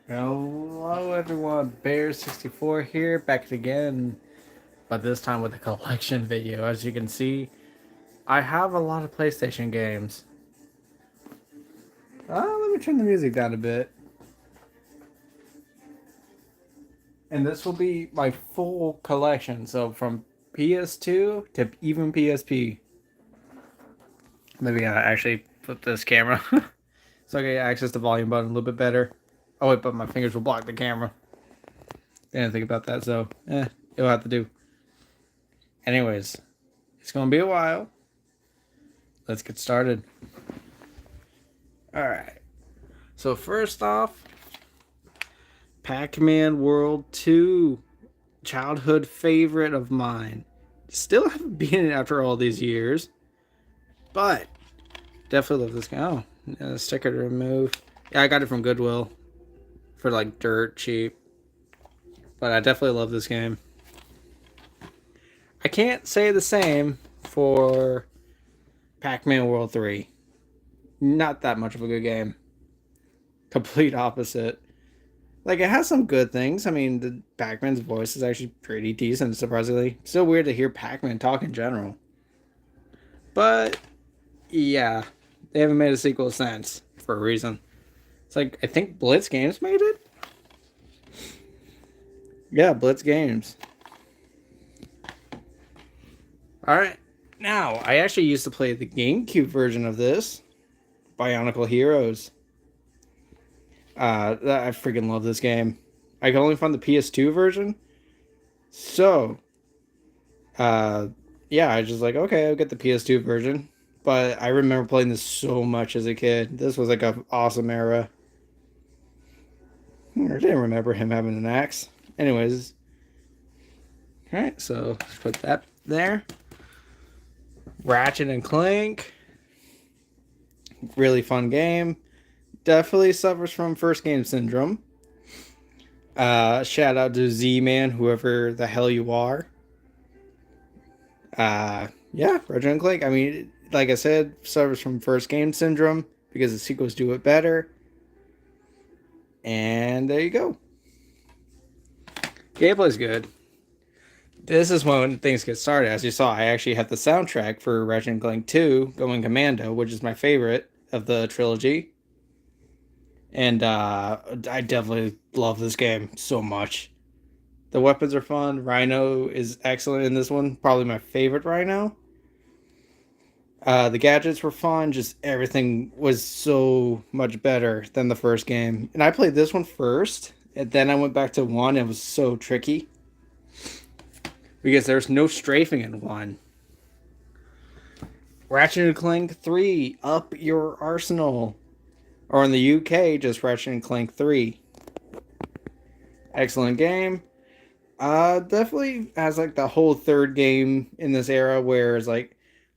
Hello everyone, Bear64 here, back again, but this time with a collection video. As you can see, I have a lot of PlayStation games. Let me turn the music down a bit. And this will be my full collection, so from PS2 to even PSP. Maybe I actually flip this camera so I can access the volume button a little bit better. Oh wait, but my fingers will block the camera. Didn't think about that, so it'll have to do. Anyways, it's gonna be a while. Let's get started. Alright. So first off, Pac-Man World 2. Childhood favorite of mine. Still haven't beaten it after all these years. But definitely love this game. Oh, yeah, sticker to remove. Yeah, I got it from Goodwill. For like dirt cheap. But I definitely love this game. I can't say the same for Pac-Man World 3. Not that much of a good game. Complete opposite. Like, it has some good things. I mean, the Pac-Man's voice is actually pretty decent, surprisingly. Still weird to hear Pac-Man talk in general. But, yeah. They haven't made a sequel since, for a reason. It's like, I think Blitz Games made it? Yeah, Blitz Games. Alright. Now, I actually used to play the GameCube version of this. Bionicle Heroes. I freaking love this game. I can only find the PS2 version. So, yeah, I just like, okay, I'll get the PS2 version. But I remember playing this so much as a kid. This was like an awesome era. I didn't remember him having an axe. Anyways. Alright, so let's put that there. Ratchet and Clank. Really fun game. Definitely suffers from first game syndrome. Shout out to Z-Man, whoever the hell you are. Yeah, Ratchet and Clank. I mean, like I said, suffers from first game syndrome because the sequels do it better. And there you go. Gameplay's good. This is when things get started. As you saw, I actually have the soundtrack for Ratchet and Clank 2, Going Commando, which is my favorite of the trilogy. And I definitely love this game so much. The weapons are fun. Rhino is excellent in this one. Probably my favorite Rhino. The gadgets were fun. Just everything was so much better than the first game. And I played this one first. And then I went back to 1. It was so tricky. Because there's no strafing in 1. Ratchet and Clank 3. Up your arsenal. Or in the UK, just Ratchet and Clank 3. Excellent game. Definitely has like the whole third game in this era where it's like,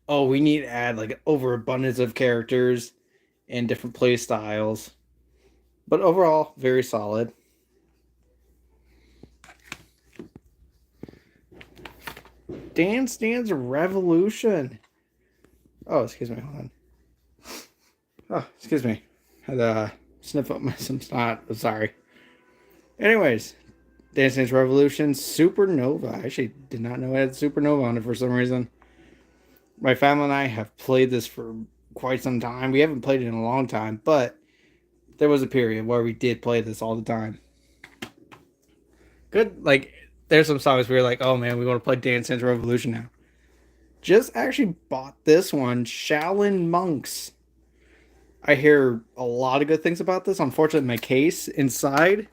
oh, we need to add like overabundance of characters and different play styles. But overall, very solid. Dance Dance Revolution. Oh, excuse me, hold on. Oh, excuse me. Had to sniff up some snot. I'm sorry. Anyways, Dance Dance Revolution Supernova. I actually did not know it had Supernova on it for some reason. My family and I have played this for quite some time. We haven't played it in a long time, but there was a period where we did play this all the time. Good, like, there's some songs where you're like, oh man, we want to play Dance Dance Revolution now. Just actually bought this one, Shaolin Monks. I hear a lot of good things about this. Unfortunately, my case inside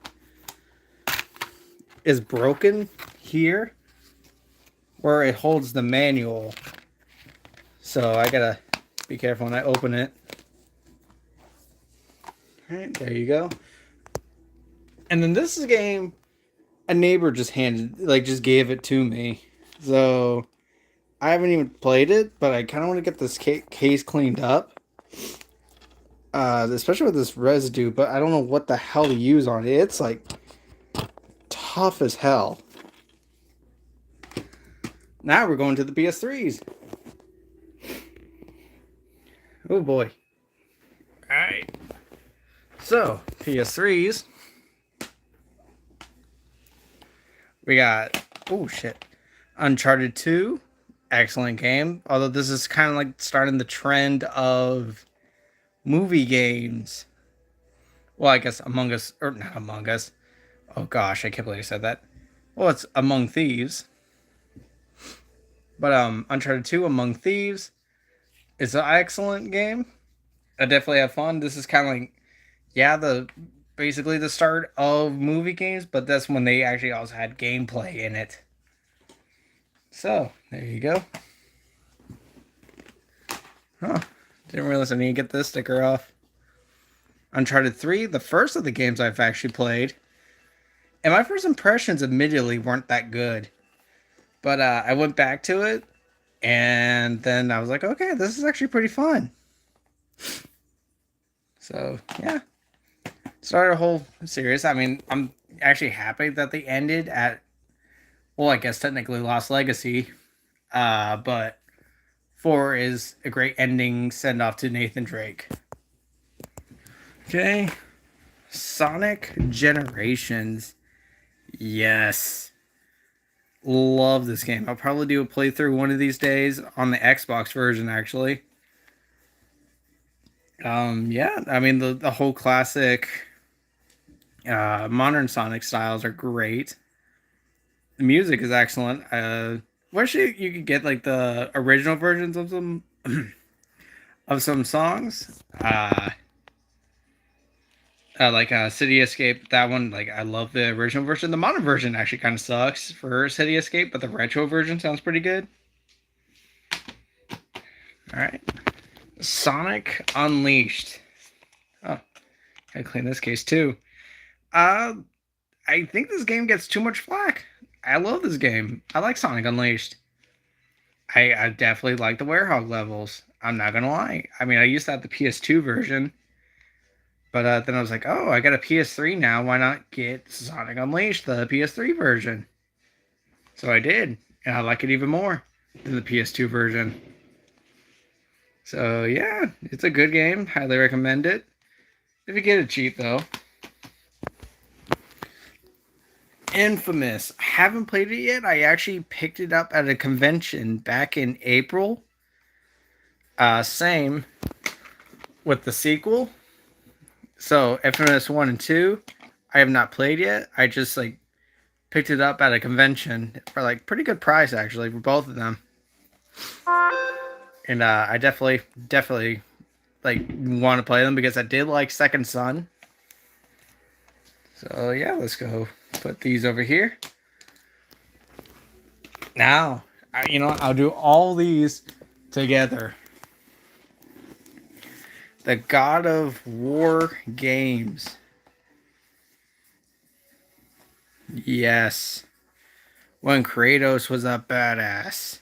is broken here where it holds the manual. So I gotta be careful when I open it. Alright, there you go. And then this is a game a neighbor just just gave it to me. So I haven't even played it, but I kind of want to get this case cleaned up. Especially with this residue, but I don't know what the hell to use on it. It's like tough as hell. Now we're going to the PS3s. Oh boy. Alright. So, PS3s. We got, oh shit, Uncharted 2. Excellent game. Although this is kind of like starting the trend of movie games. Well, I guess Among Us, or not Among Us. Oh gosh, I can't believe I said that. Well, it's Among Thieves. But Uncharted 2 Among Thieves is an excellent game. I definitely have fun. This is kind of like, yeah, the basically the start of movie games, but that's when they actually also had gameplay in it. So, there you go. Huh. Didn't realize I need to get this sticker off. Uncharted 3, the first of the games I've actually played. And my first impressions admittedly weren't that good. But I went back to it, and then I was like, okay, this is actually pretty fun. So, yeah. Started a whole series. I mean, I'm actually happy that they ended at, well, I guess technically Lost Legacy. But 4 is a great ending send off to Nathan Drake. Okay. Sonic Generations. Yes. Love this game. I'll probably do a playthrough one of these days on the Xbox version, actually. Yeah, I mean, the whole classic modern Sonic styles are great. The music is excellent. Wish you could get like the original versions of some of some songs. Like City Escape, that one, like I love the original version. The modern version actually kind of sucks for City Escape, but the retro version sounds pretty good. All right, Sonic Unleashed. Oh, gotta clean this case too. I think this game gets too much flack. I love this game. I like Sonic Unleashed. I definitely like the Werehog levels. I'm not gonna lie. I mean, I used to have the PS2 version. But then I was like, oh, I got a PS3 now. Why not get Sonic Unleashed, the PS3 version? So I did. And I like it even more than the PS2 version. So yeah, it's a good game. Highly recommend it. If you get it cheap, though. Infamous. I haven't played it yet. I actually picked it up at a convention back in April. Same with the sequel. So Infamous 1 and 2, I have not played yet. I just like picked it up at a convention for like pretty good price actually for both of them. And I definitely like want to play them because I did like Second Son. So yeah, let's go put these over here. Now, I'll do all these together. The God of War games. Yes. When Kratos was a badass.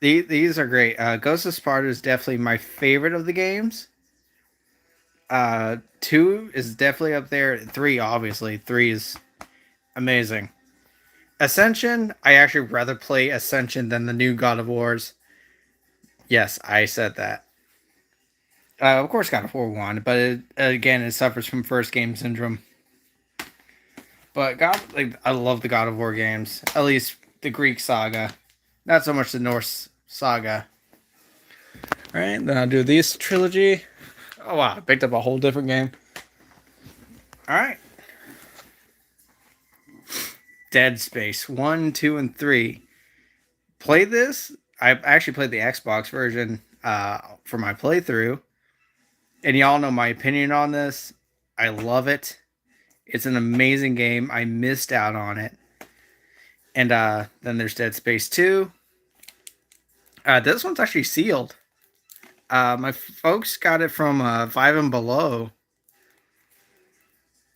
These are great. Ghost of Sparta is definitely my favorite of the games. 2 is definitely up there. 3, obviously. 3 is amazing. Ascension, I actually rather play Ascension than the new God of Wars. Yes, I said that. Of course, God of War 1, but it suffers from first game syndrome. But I love the God of War games. At least the Greek saga. Not so much the Norse saga. Alright, then I'll do this trilogy. Oh wow, I picked up a whole different game. Alright. Dead Space 1, 2, and 3. Played this. I actually played the Xbox version for my playthrough. And y'all know my opinion on this. I love it. It's an amazing game. I missed out on it. And then there's Dead Space 2. This one's actually sealed. My folks got it from Five and Below.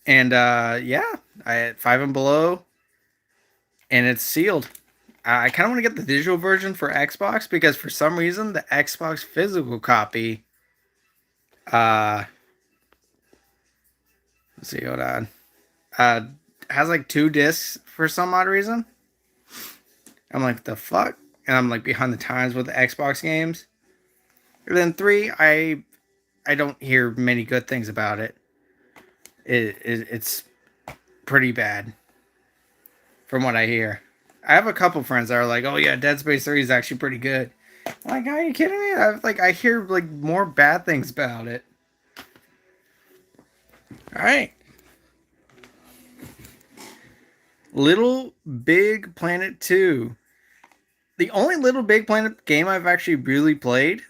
And yeah, I had Five and Below. And it's sealed. I kind of want to get the digital version for Xbox because for some reason the Xbox physical copy let's see, hold on. Has like 2 discs for some odd reason. I'm like, the fuck? And I'm like behind the times with the Xbox games. And then 3, I don't hear many good things about it. It's pretty bad. from what I hear. I have a couple friends that are like, "Oh yeah, Dead Space 3 is actually pretty good." I'm like, are you kidding me? I hear like more bad things about it. All right, Little Big Planet 2. The only Little Big Planet game I've actually really played,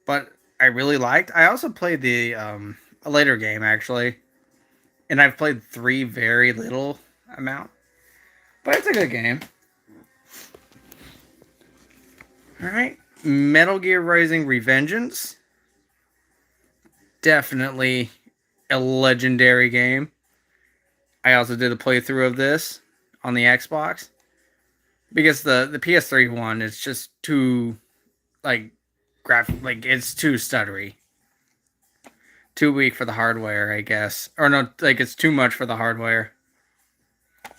but I really liked. I also played the a later game actually, and I've played 3 very little amount, but it's a good game. All right, Metal Gear Rising: Revengeance. Definitely a legendary game. I also did a playthrough of this on the Xbox because the PS3 one is just too like it's too stuttery. Too weak for the hardware, I guess. Or no, like it's too much for the hardware.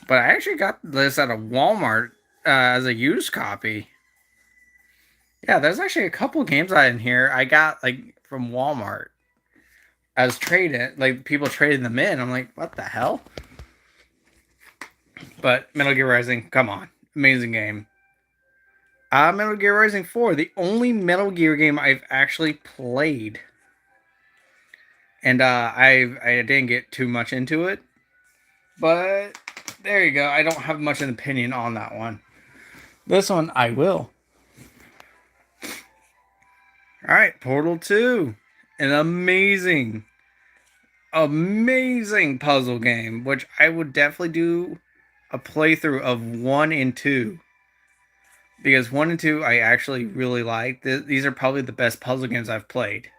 But I actually got this at a Walmart as a used copy. Yeah, there's actually a couple games in here I got like from Walmart as trading. Like people traded them in. I'm like, what the hell? But Metal Gear Rising, come on, amazing game. Metal Gear Rising 4, the only Metal Gear game I've actually played, and I didn't get too much into it, but there you go. I don't have much of an opinion on that one. This one I will. All right, Portal 2, an amazing puzzle game, which I would definitely do a playthrough of 1 and 2. Because 1 and 2 I actually really like. These are probably the best puzzle games I've played.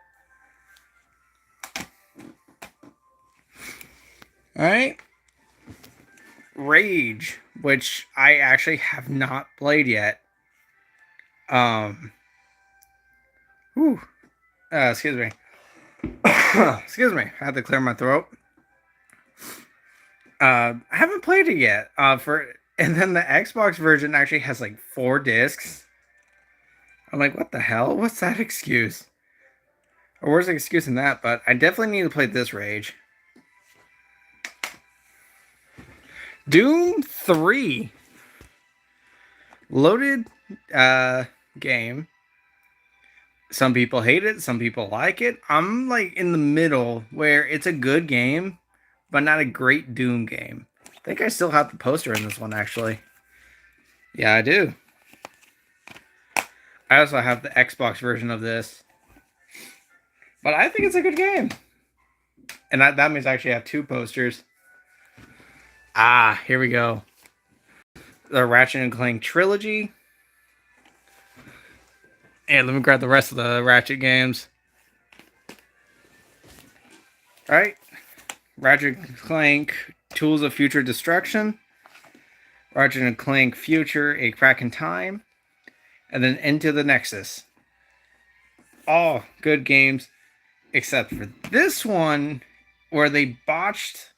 Alright. Rage, which I actually have not played yet. Excuse me. Excuse me. I had to clear my throat. I haven't played it yet. And then the Xbox version actually has like 4 discs. I'm like, what the hell? What's that excuse? Or where's the excuse in that? But I definitely need to play this Rage. Doom 3. Loaded game. Some people hate it, some people like it. I'm like in the middle where it's a good game, but not a great Doom game. I think I still have the poster in this one actually. Yeah, I do. I also have the Xbox version of this. But I think it's a good game. And that means I actually have 2 posters. Here we go. The Ratchet and Clank trilogy. And let me grab the rest of the Ratchet games. Alright. Ratchet and Clank Tools of Future Destruction. Ratchet and Clank Future A Crack in Time. And then Into the Nexus. All good games. Except for this one where they botched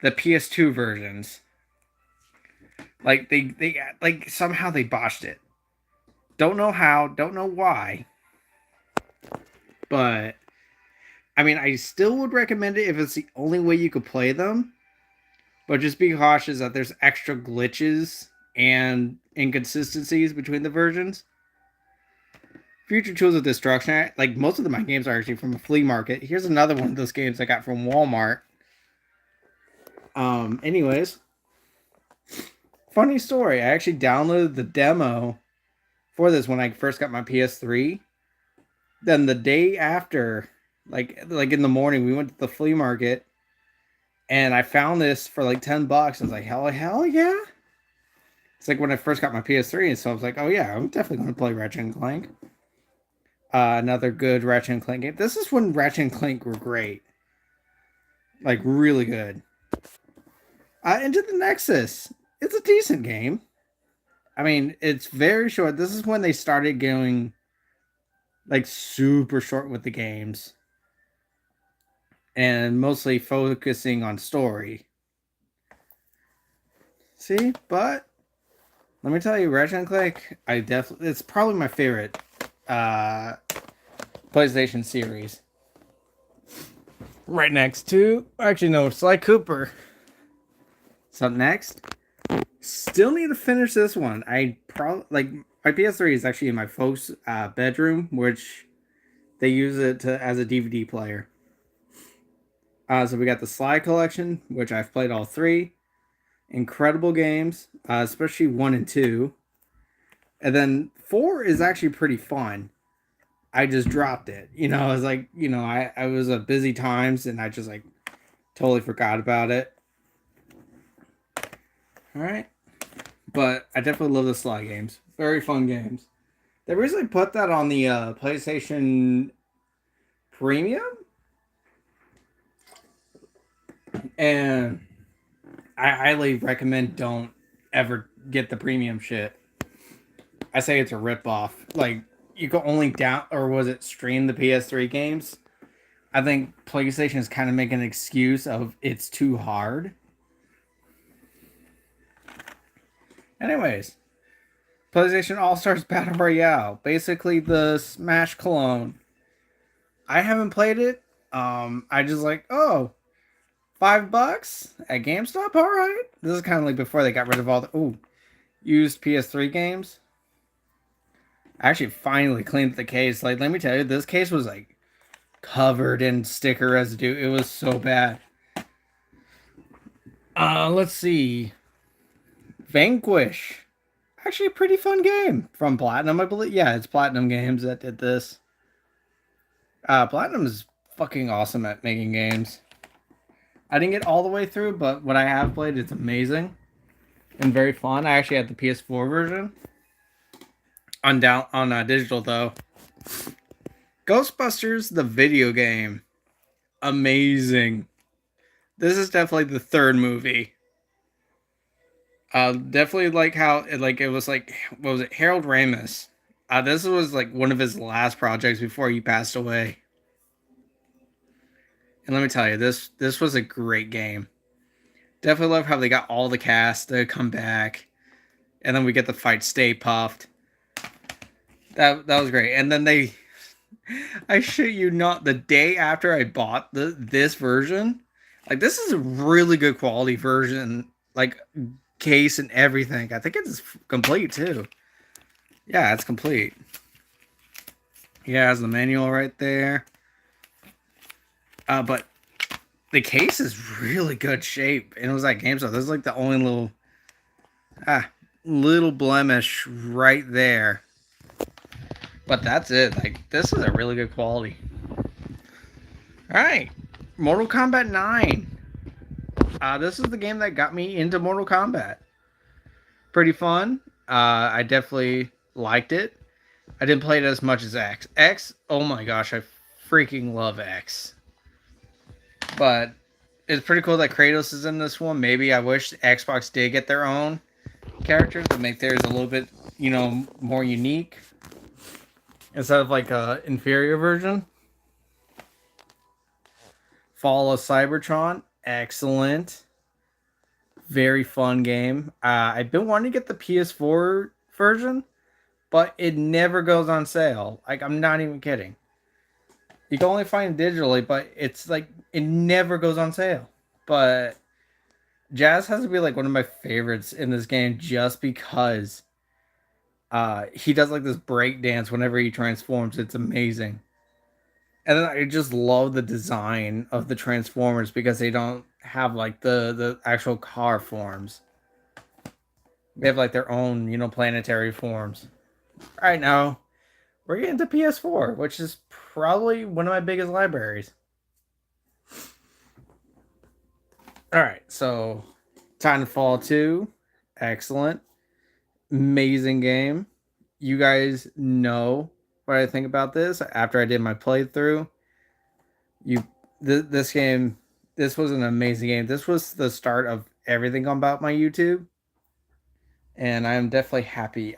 the PS2 versions. Like they like somehow they botched it. Don't know how, don't know why. But I mean, I still would recommend it if it's the only way you could play them. But just be cautious that there's extra glitches and inconsistencies between the versions. Future Tools of Destruction, like most of my games are actually from a flea market. Here's another one of those games I got from Walmart. Anyways, funny story. I actually downloaded the demo for this when I first got my PS3. Then the day after, like in the morning, we went to the flea market, and I found this for like $10. I was like, hell yeah! It's like when I first got my PS3, and so I was like, oh yeah, I'm definitely going to play Ratchet and Clank. Another good Ratchet and Clank game. This is when Ratchet and Clank were great, like really good. Into the Nexus. It's a decent game. I mean, it's very short. This is when they started going like super short with the games and mostly focusing on story. See, but let me tell you, Ratchet and Clank, it's probably my favorite PlayStation series. Right next to, actually no, Sly Cooper. So next, Still need to finish this one. I probably like my PS3 is actually in my folks' bedroom, which they use it as a DVD player. So we got the Sly Collection, which I've played all three. Incredible games, especially 1 and 2. And then 4 is actually pretty fun. I just dropped it. I was like, I was at busy times and I just like totally forgot about it. All right. But I definitely love the Sly games. Very fun games. They recently put that on the PlayStation Premium. And I highly recommend don't ever get the premium shit. I say it's a ripoff. Like, you can only stream the PS3 games? I think PlayStation is kind of making an excuse of it's too hard. Anyways, PlayStation All-Stars Battle Royale. Basically the Smash clone. I haven't played it. I just like, oh, $5 at GameStop? Alright. This is kind of like before they got rid of all the used PS3 games. I actually finally cleaned the case. Like, let me tell you, this case was like covered in sticker residue. It was so bad. Let's see. Vanquish. Actually a pretty fun game from Platinum, I believe. Yeah, it's Platinum Games that did this. Platinum is fucking awesome at making games. I didn't get all the way through, but what I have played, it's amazing and very fun. I actually had the PS4 version on digital though. Ghostbusters, the video game, amazing. This is definitely the third movie. Definitely like how it was like, what was it, Harold Ramis. This was like one of his last projects before he passed away. And let me tell you, this was a great game. Definitely love how they got all the cast to come back, and then we get the fight Stay Puffed. That was great. And then I shit you not, the day after I bought this version, like, this is a really good quality version, like case and everything. I think it's complete too. Yeah, it's complete. Yeah, it has the manual right there. But the case is really good shape, and it was at GameStop. This is like the only little blemish right there. But that's it. Like, this is a really good quality. Alright. Mortal Kombat 9. This is the game that got me into Mortal Kombat. Pretty fun. I definitely liked it. I didn't play it as much as X. X, oh my gosh, I freaking love X. But it's pretty cool that Kratos is in this one. Maybe I wish Xbox did get their own characters to make theirs a little bit, more unique. Instead of like a inferior version. Fall of Cybertron, excellent. Very fun game. I've been wanting to get the PS4 version, but it never goes on sale. Like, I'm not even kidding. You can only find it digitally, but it's like, it never goes on sale. But Jazz has to be like one of my favorites in this game just because he does like this break dance whenever he transforms. It's amazing. And then I just love the design of the Transformers because they don't have like the actual car forms. They have like their own, planetary forms. All right, now we're getting to PS4, which is probably one of my biggest libraries. All right, so Titanfall 2, excellent, amazing game. You guys know what I think about this after I did my playthrough. This game, this was an amazing game. This was the start of everything about my YouTube, and I'm definitely happy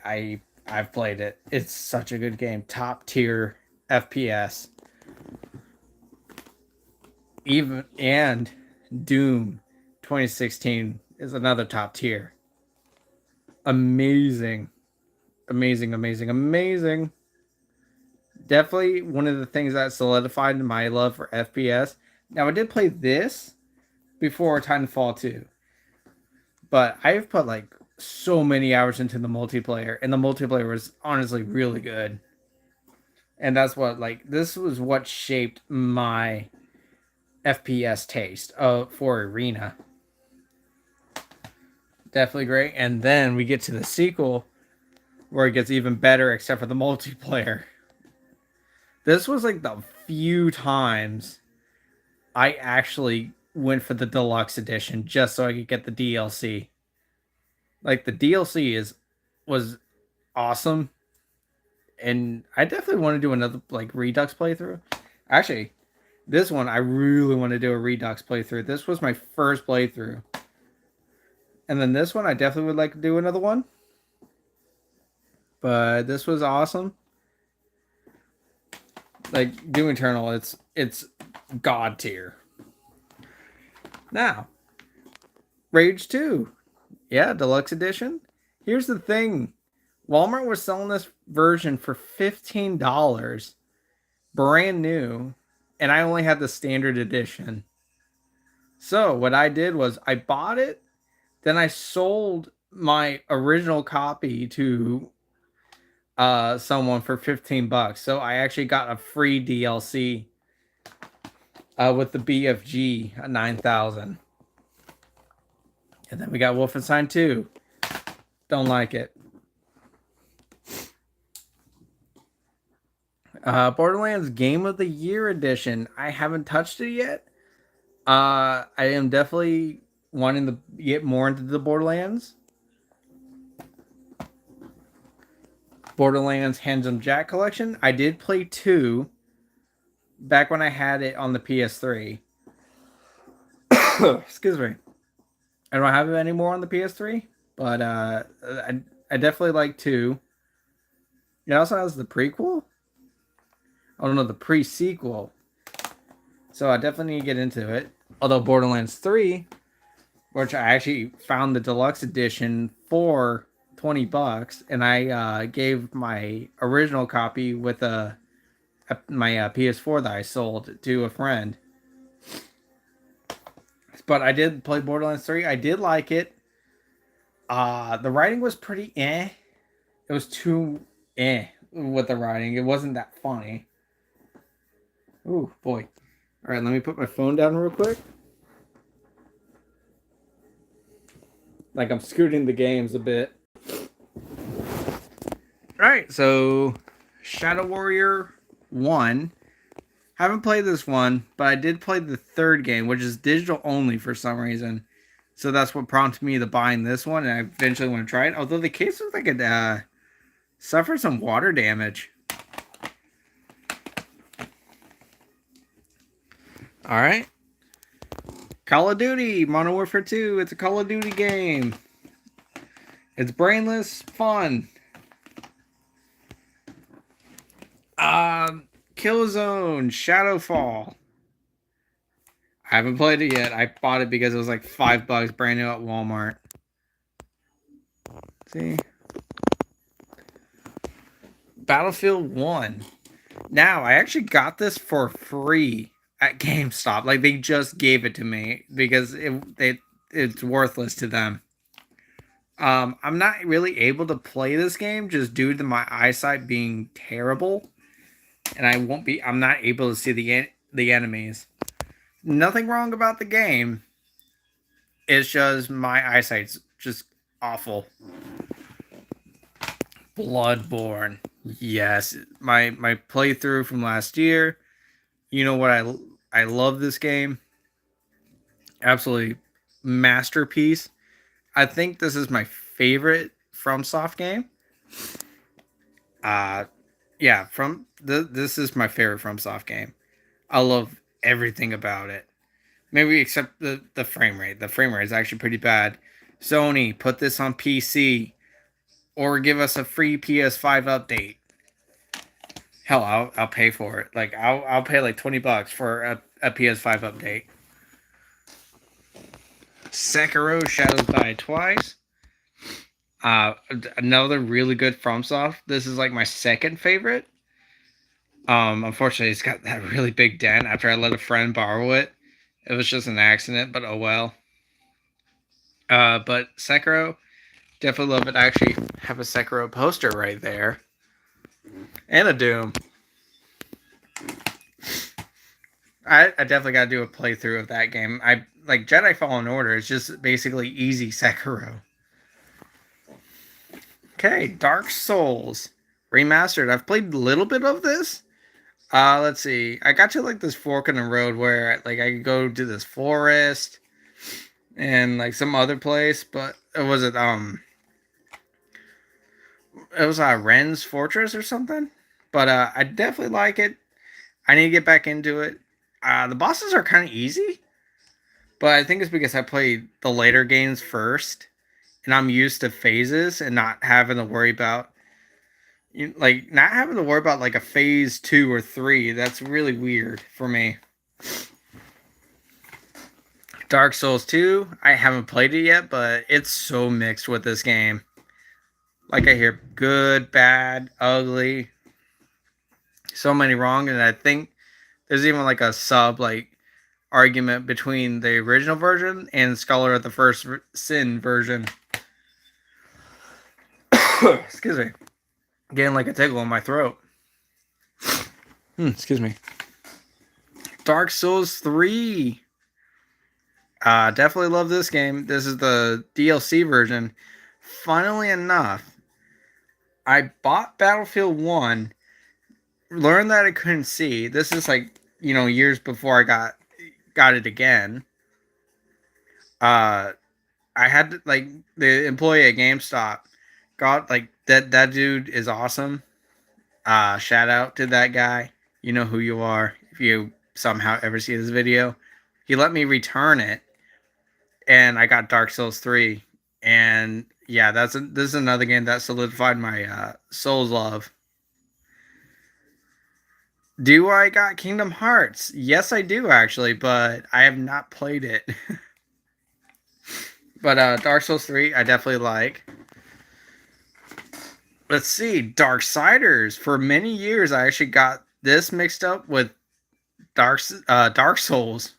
I've played it. It's such a good game, top tier FPS. And Doom 2016 is another top tier. Amazing. Definitely one of the things that solidified my love for FPS. Now, I did play this before Titanfall 2, but I've put like so many hours into the multiplayer, and the multiplayer was honestly really good. And that's what, like, this was what shaped my FPS taste for Arena. Definitely great. And then we get to the sequel where it gets even better, except for the multiplayer. This was like the few times I actually went for the deluxe edition just so I could get the DLC. Like, the DLC was awesome, and I definitely want to do another like Redux playthrough. Actually, this one I really want to do a Redux playthrough. This was my first playthrough, and then this one I definitely would like to do another one. But this was awesome. Like, Doom Eternal, it's god tier. Now, Rage 2. Yeah, deluxe edition. Here's the thing. Walmart was selling this version for $15, brand new, and I only had the standard edition. So what I did was I bought it, then I sold my original copy to someone for $15. So I actually got a free DLC with the BFG 9000. And then we got Wolfenstein 2. Don't like it. Borderlands Game of the Year edition. I haven't touched it yet. I am definitely wanting to get more into the Borderlands. Borderlands Handsome Jack collection. I did play 2 back when I had it on the PS3. Excuse me. I don't have it anymore on the PS3, but I definitely like 2. It also has the prequel. I don't know, the pre-sequel. So I definitely need to get into it. Although Borderlands 3, which I actually found the deluxe edition for $20, and I gave my original copy with my PS4 that I sold to a friend. But I did play Borderlands 3. I did like it. The writing was pretty eh. It was too eh with the writing. It wasn't that funny. Ooh, boy. All right, let me put my phone down real quick. Like, I'm scooting the games a bit. Alright, so Shadow Warrior 1. Haven't played this one, but I did play the third game, which is digital only for some reason. So that's what prompted me to buying this one, and I eventually want to try it. Although the case looks like it suffered some water damage. Alright. Call of Duty, Modern Warfare 2. It's a Call of Duty game. It's brainless, fun. Killzone Shadowfall. I haven't played it yet. I bought it because it was like $5 brand new at Walmart. See? Battlefield 1. Now, I actually got this for free at GameStop. Like, they just gave it to me because it's worthless to them. I'm not really able to play this game just due to my eyesight being terrible. And I'm not able to see the enemies. Nothing wrong about the game. It's just my eyesight's just awful. Bloodborne. Yes, my playthrough from last year. You know what, I love this game. Absolutely masterpiece. I think this is my favorite FromSoft game. Yeah, this is my favorite FromSoft game. I love everything about it. Maybe except the frame rate. The frame rate is actually pretty bad. Sony, put this on PC. Or give us a free PS5 update. Hell, I'll pay for it. Like, I'll pay like $20 for a PS5 update. Sekiro Shadows Die Twice. Another really good FromSoft. This is like my second favorite. Unfortunately, it's got that really big dent after I let a friend borrow it. It was just an accident, but oh well. But Sekiro, Definitely love it. I actually have a Sekiro poster right there. And a Doom. I definitely got to do a playthrough of that game. I like Jedi Fallen Order. It's just basically easy Sekiro. Okay, Dark Souls remastered. I've played a little bit of this. Let's see. I got to like this fork in the road where like I could go to this forest and like some other place, but it was Ren's Fortress or something. But I definitely like it. I need to get back into it. The bosses are kind of easy, but I think it's because I played the later games first, and I'm used to phases and not having to worry about like a phase 2 or 3. That's really weird for me. Dark Souls 2, I haven't played it yet, but it's so mixed with this game. Like I hear good, bad, ugly, so many wrong, and I think there's even like a sub like argument between the original version and Scholar of the First Sin version. Excuse me. Getting like a tickle in my throat. Excuse me. Dark Souls 3. Definitely love this game. This is the DLC version. Funnily enough, I bought Battlefield 1, learned that I couldn't see. This is like, years before I got it again. I had to, like, the employee at GameStop got like that dude is awesome. Shout out to that guy. You know who you are if you somehow ever see this video. He let me return it, and I got Dark Souls 3. And yeah, this is another game that solidified my Souls love. Do I got Kingdom Hearts? Yes, I do actually, but I have not played it. But Dark Souls 3, I definitely like. Let's see, Darksiders. For many years, I actually got this mixed up with Dark Souls.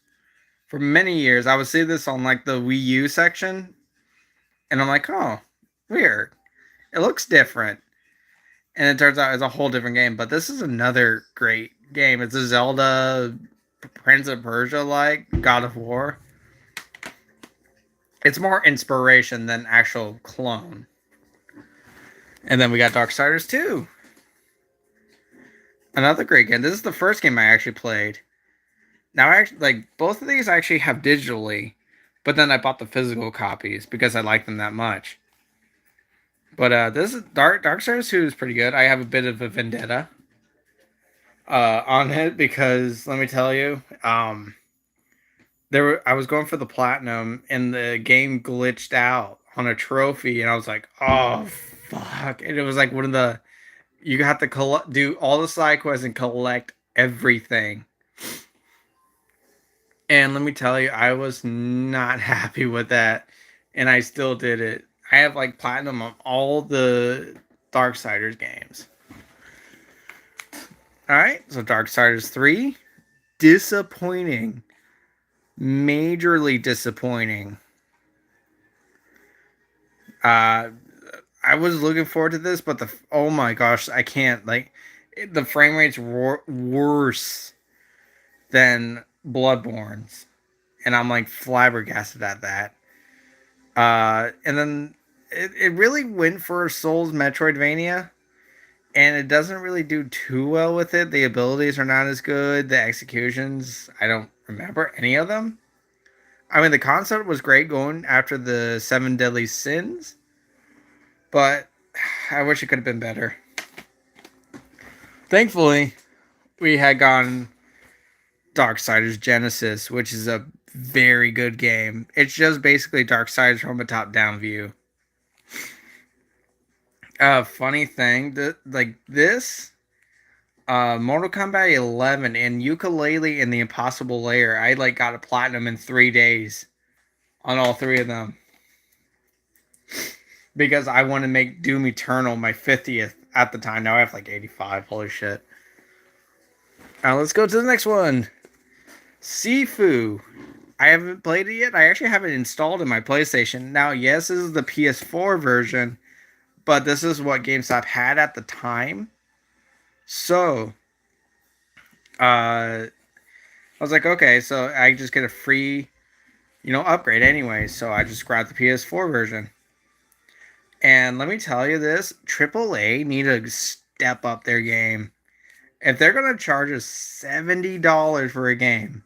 For many years, I would see this on like the Wii U section, and I'm like, oh, weird. It looks different, and it turns out it's a whole different game. But this is another great game. It's a Zelda, Prince of Persia like God of War. It's more inspiration than actual clone. And then we got Darksiders 2. Another great game. This is the first game I actually played. Now, I actually, like, both of these I actually have digitally, but then I bought the physical copies because I like them that much. But this is Darksiders 2 is pretty good. I have a bit of a vendetta on it because let me tell you, I was going for the platinum and the game glitched out on a trophy, and I was like, oh fuck! And it was like one of the you have to do all the side quests and collect everything. And let me tell you, I was not happy with that, and I still did it. I have like platinum on all the Darksiders games. All right, so Darksiders 3, disappointing, majorly disappointing. I was looking forward to this, but oh my gosh, I can't the frame rate's worse than Bloodborne's, and I'm like flabbergasted at that. And then it really went for Souls Metroidvania, and it doesn't really do too well with it. The abilities are not as good. The executions, I don't remember any of them. I mean, the concept was great going after the 7 deadly sins, but I wish it could have been better. Thankfully, we had gotten Darksiders Genesis, which is a very good game. It's just basically Darksiders from a top-down view. Funny thing, this Mortal Kombat 11 and Yooka-Laylee and the Impossible Lair, I like got a platinum in 3 days on all 3 of them. Because I want to make Doom Eternal my 50th at the time. Now I have like 85. Holy shit. Now let's go to the next one. Sifu. I haven't played it yet. I actually have it installed in my PlayStation. Now, yes, this is the PS4 version, but this is what GameStop had at the time. So, I was like, okay, so I just get a free, upgrade anyway. So I just grabbed the PS4 version. And let me tell you this, AAA need to step up their game. If they're going to charge us $70 for a game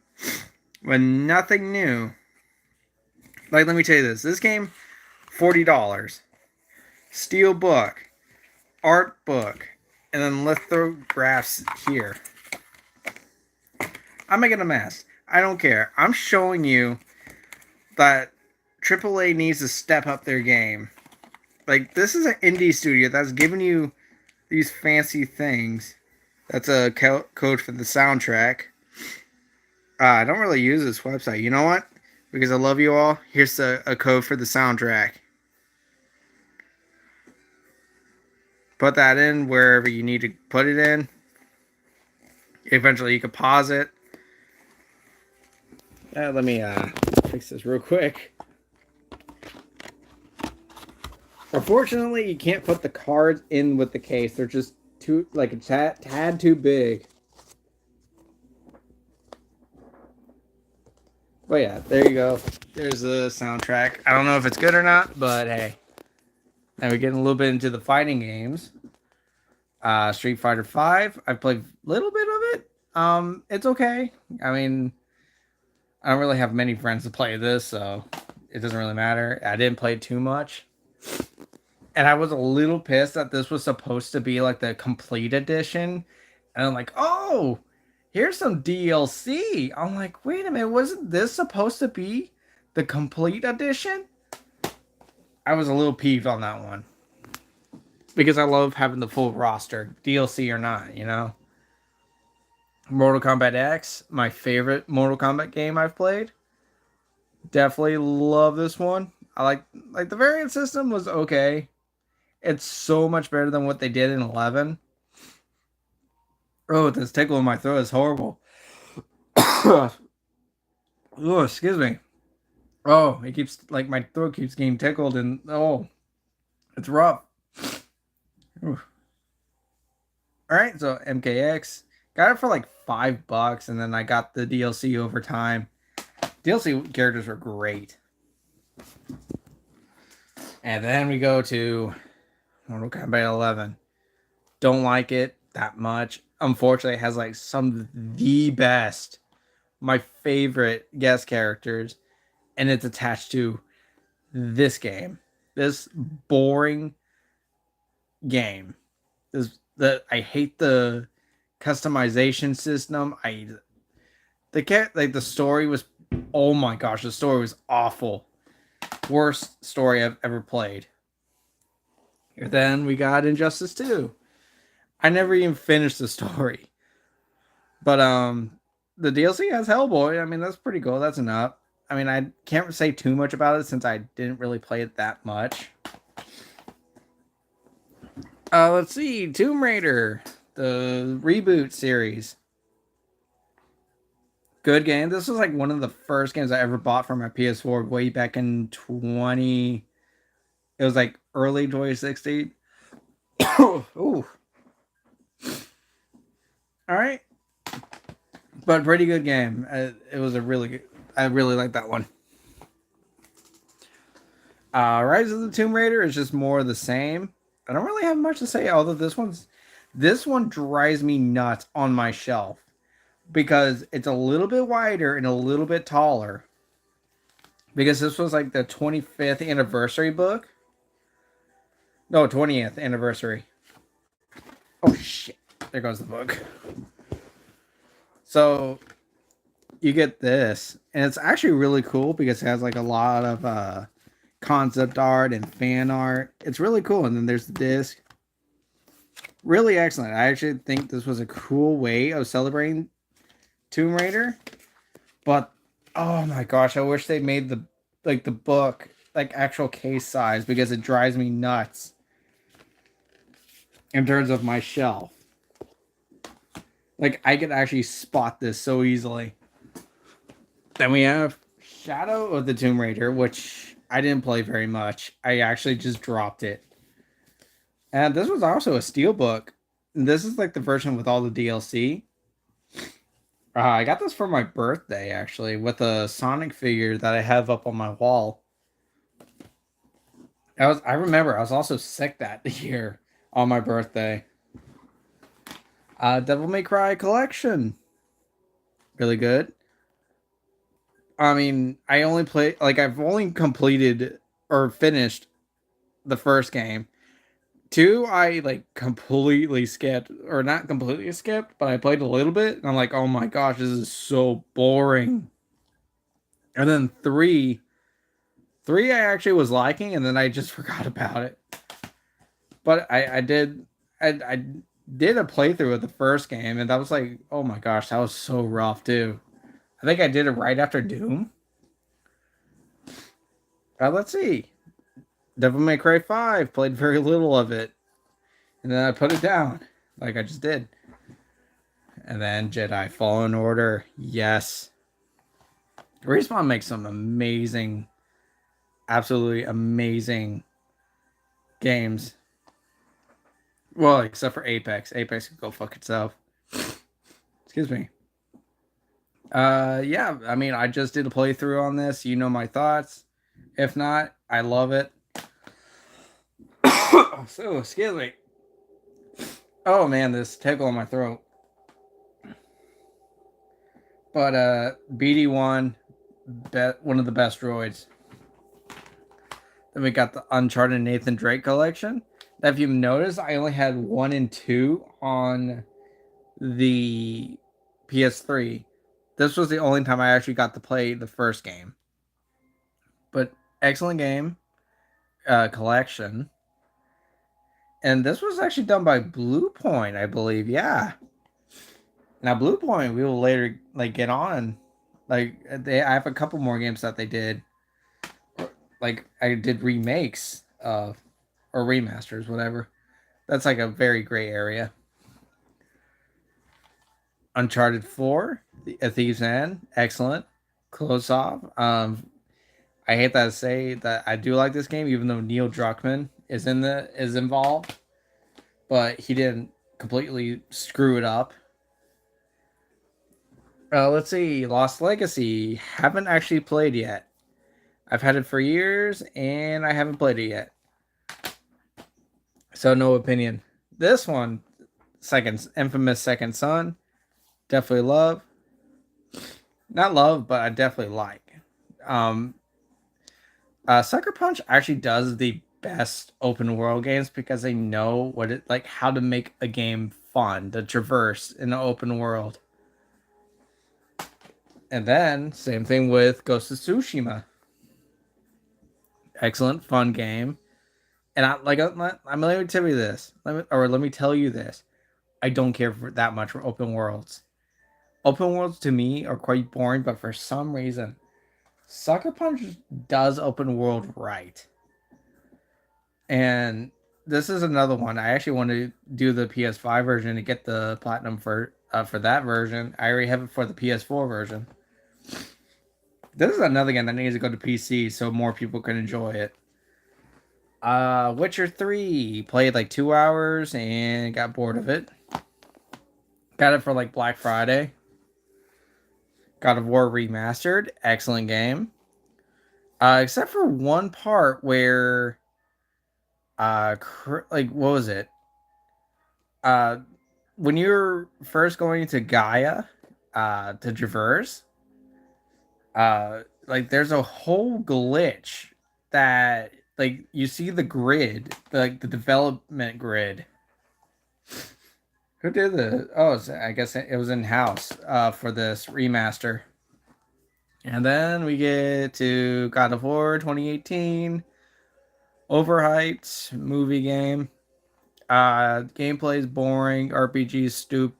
with nothing new, like, let me tell you this game, $40. Steel book, art book, and then lithographs here. I'm making a mess. I don't care. I'm showing you that AAA needs to step up their game. Like, this is an indie studio that's giving you these fancy things. That's a code for the soundtrack. I don't really use this website. You know what? Because I love you all, here's a code for the soundtrack. Put that in wherever you need to put it in. Eventually you can pause it. Let me fix this real quick. Unfortunately, you can't put the cards in with the case. They're just too, like, a tad too big. But yeah, there you go. There's the soundtrack. I don't know if it's good or not, but hey. Now we're getting a little bit into the fighting games. Street Fighter V. I've played a little bit of it. It's okay. I mean, I don't really have many friends to play this, so it doesn't really matter. I didn't play too much. And I was a little pissed that this was supposed to be like the complete edition. And I'm like, oh, here's some DLC. I'm like, wait a minute, wasn't this supposed to be the complete edition? I was a little peeved on that one. Because I love having the full roster, DLC or not, you know? Mortal Kombat X, my favorite Mortal Kombat game I've played. Definitely love this one. I like the variant system was okay. It's so much better than what they did in 11. Oh, this tickle in my throat is horrible. Oh, excuse me. Oh, it keeps, like, my throat keeps getting tickled, and oh, it's rough. All right, so MKX got it for like $5, and then I got the DLC over time. DLC characters were great. And then we go to Mortal Kombat 11. Don't like it that much. Unfortunately, it has like some of the best, my favorite guest characters, and it's attached to this game. This boring game. I hate the customization system. The story was, oh my gosh, the story was awful. Worst story I've ever played. And then we got Injustice 2. I never even finished the story. But the DLC has Hellboy. I mean, that's pretty cool. That's enough. I mean, I can't say too much about it since I didn't really play it that much. Let's see. Tomb Raider, the reboot series. Good game. This was like one of the first games I ever bought for my PS4 way back in 20. It was like early 2016. Ooh. All right. But pretty good game. It was a really good. I really like that one. Rise of the Tomb Raider is just more of the same. I don't really have much to say, although this one drives me nuts on my shelf because it's a little bit wider and a little bit taller. Because this was like the 25th anniversary book. No, 20th anniversary. Oh shit. There goes the book. So you get this, and it's actually really cool because it has like a lot of concept art and fan art. It's really cool. And then there's the disc. Really excellent. I actually think this was a cool way of celebrating Tomb Raider. But oh my gosh, I wish they made the book like actual case size because it drives me nuts in terms of my shelf. Like, I could actually spot this so easily. Then we have Shadow of the Tomb Raider, which I didn't play very much. I actually just dropped it. And this was also a steelbook. This is like the version with all the DLC. I got this for my birthday actually with a Sonic figure that I have up on my wall. I remember I was also sick that year on my birthday. Devil May Cry collection. Really good. I mean, I've only completed or finished the first game. Two, I like completely skipped, or not completely skipped, but I played a little bit, and I'm like, oh my gosh, this is so boring. And then three I actually was liking, and then I just forgot about it. But I did a playthrough of the first game, and that was like, oh my gosh, that was so rough too. I think I did it right after Doom. Let's see. Devil May Cry 5, played very little of it. And then I put it down, like I just did. And then Jedi Fallen Order, yes. Respawn makes some amazing, absolutely amazing games. Well, except for Apex. Apex can go fuck itself. Excuse me. Yeah, I mean, I just did a playthrough on this. You know my thoughts. If not, I love it. So, excuse me. Oh man, this tickle in my throat. But BD1, one of the best droids. Then we got the Uncharted Nathan Drake collection. If you've noticed, I only had 1 and 2 on the PS3. This was the only time I actually got to play the first game. But excellent game, collection. And this was actually done by Bluepoint, I believe. Yeah. Now Bluepoint, we will later like get on. Like I have a couple more games that they did. Like I did remakes of or remasters, whatever. That's like a very gray area. Uncharted 4, A Thief's End, excellent. Close off. I hate that to say that I do like this game, even though Neil Druckmann is involved, but he didn't completely screw it up. Let's see, Lost Legacy. Haven't actually played yet. I've had it for years and I haven't played it yet. So no opinion. This one, Infamous Second Son, definitely love. Not love, but I definitely like. Sucker Punch actually does the best open world games because they know how to make a game fun to traverse in an open world. And then same thing with Ghost of Tsushima. Excellent, fun game. And let me tell you this. Let me tell you this. I don't care that much for open worlds. Open worlds to me are quite boring, but for some reason, Sucker Punch does open world right. And this is another one. I actually want to do the PS5 version to get the platinum for that version. I already have it for the PS4 version. This is another game that needs to go to PC so more people can enjoy it. Witcher 3, played like 2 hours and got bored of it. Got it for like Black Friday. God of War Remastered, excellent game. Except for one part where, what was it? When you're first going to Gaia, to traverse, like there's a whole glitch that like you see the grid, like the development grid. Who did the? Oh, I guess it was in house for this remaster. And then we get to God of War 2018, overhyped movie game. Gameplay is boring. RPG is stupid.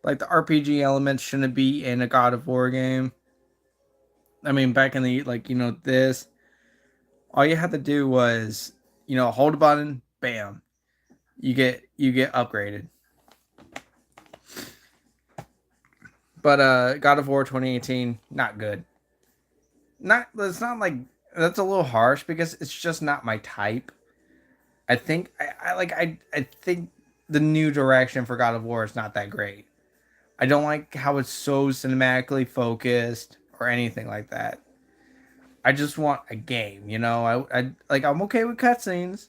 Like the RPG elements shouldn't be in a God of War game. I mean, back in the this, all you had to do was hold a button, bam, you get upgraded. But God of War 2018, not good. not it's not like that's a little harsh because it's just not my type. I think I think the new direction for God of War is not that great. I don't like how it's so cinematically focused or anything like that. I just want a game, you know. I like I'm okay with cutscenes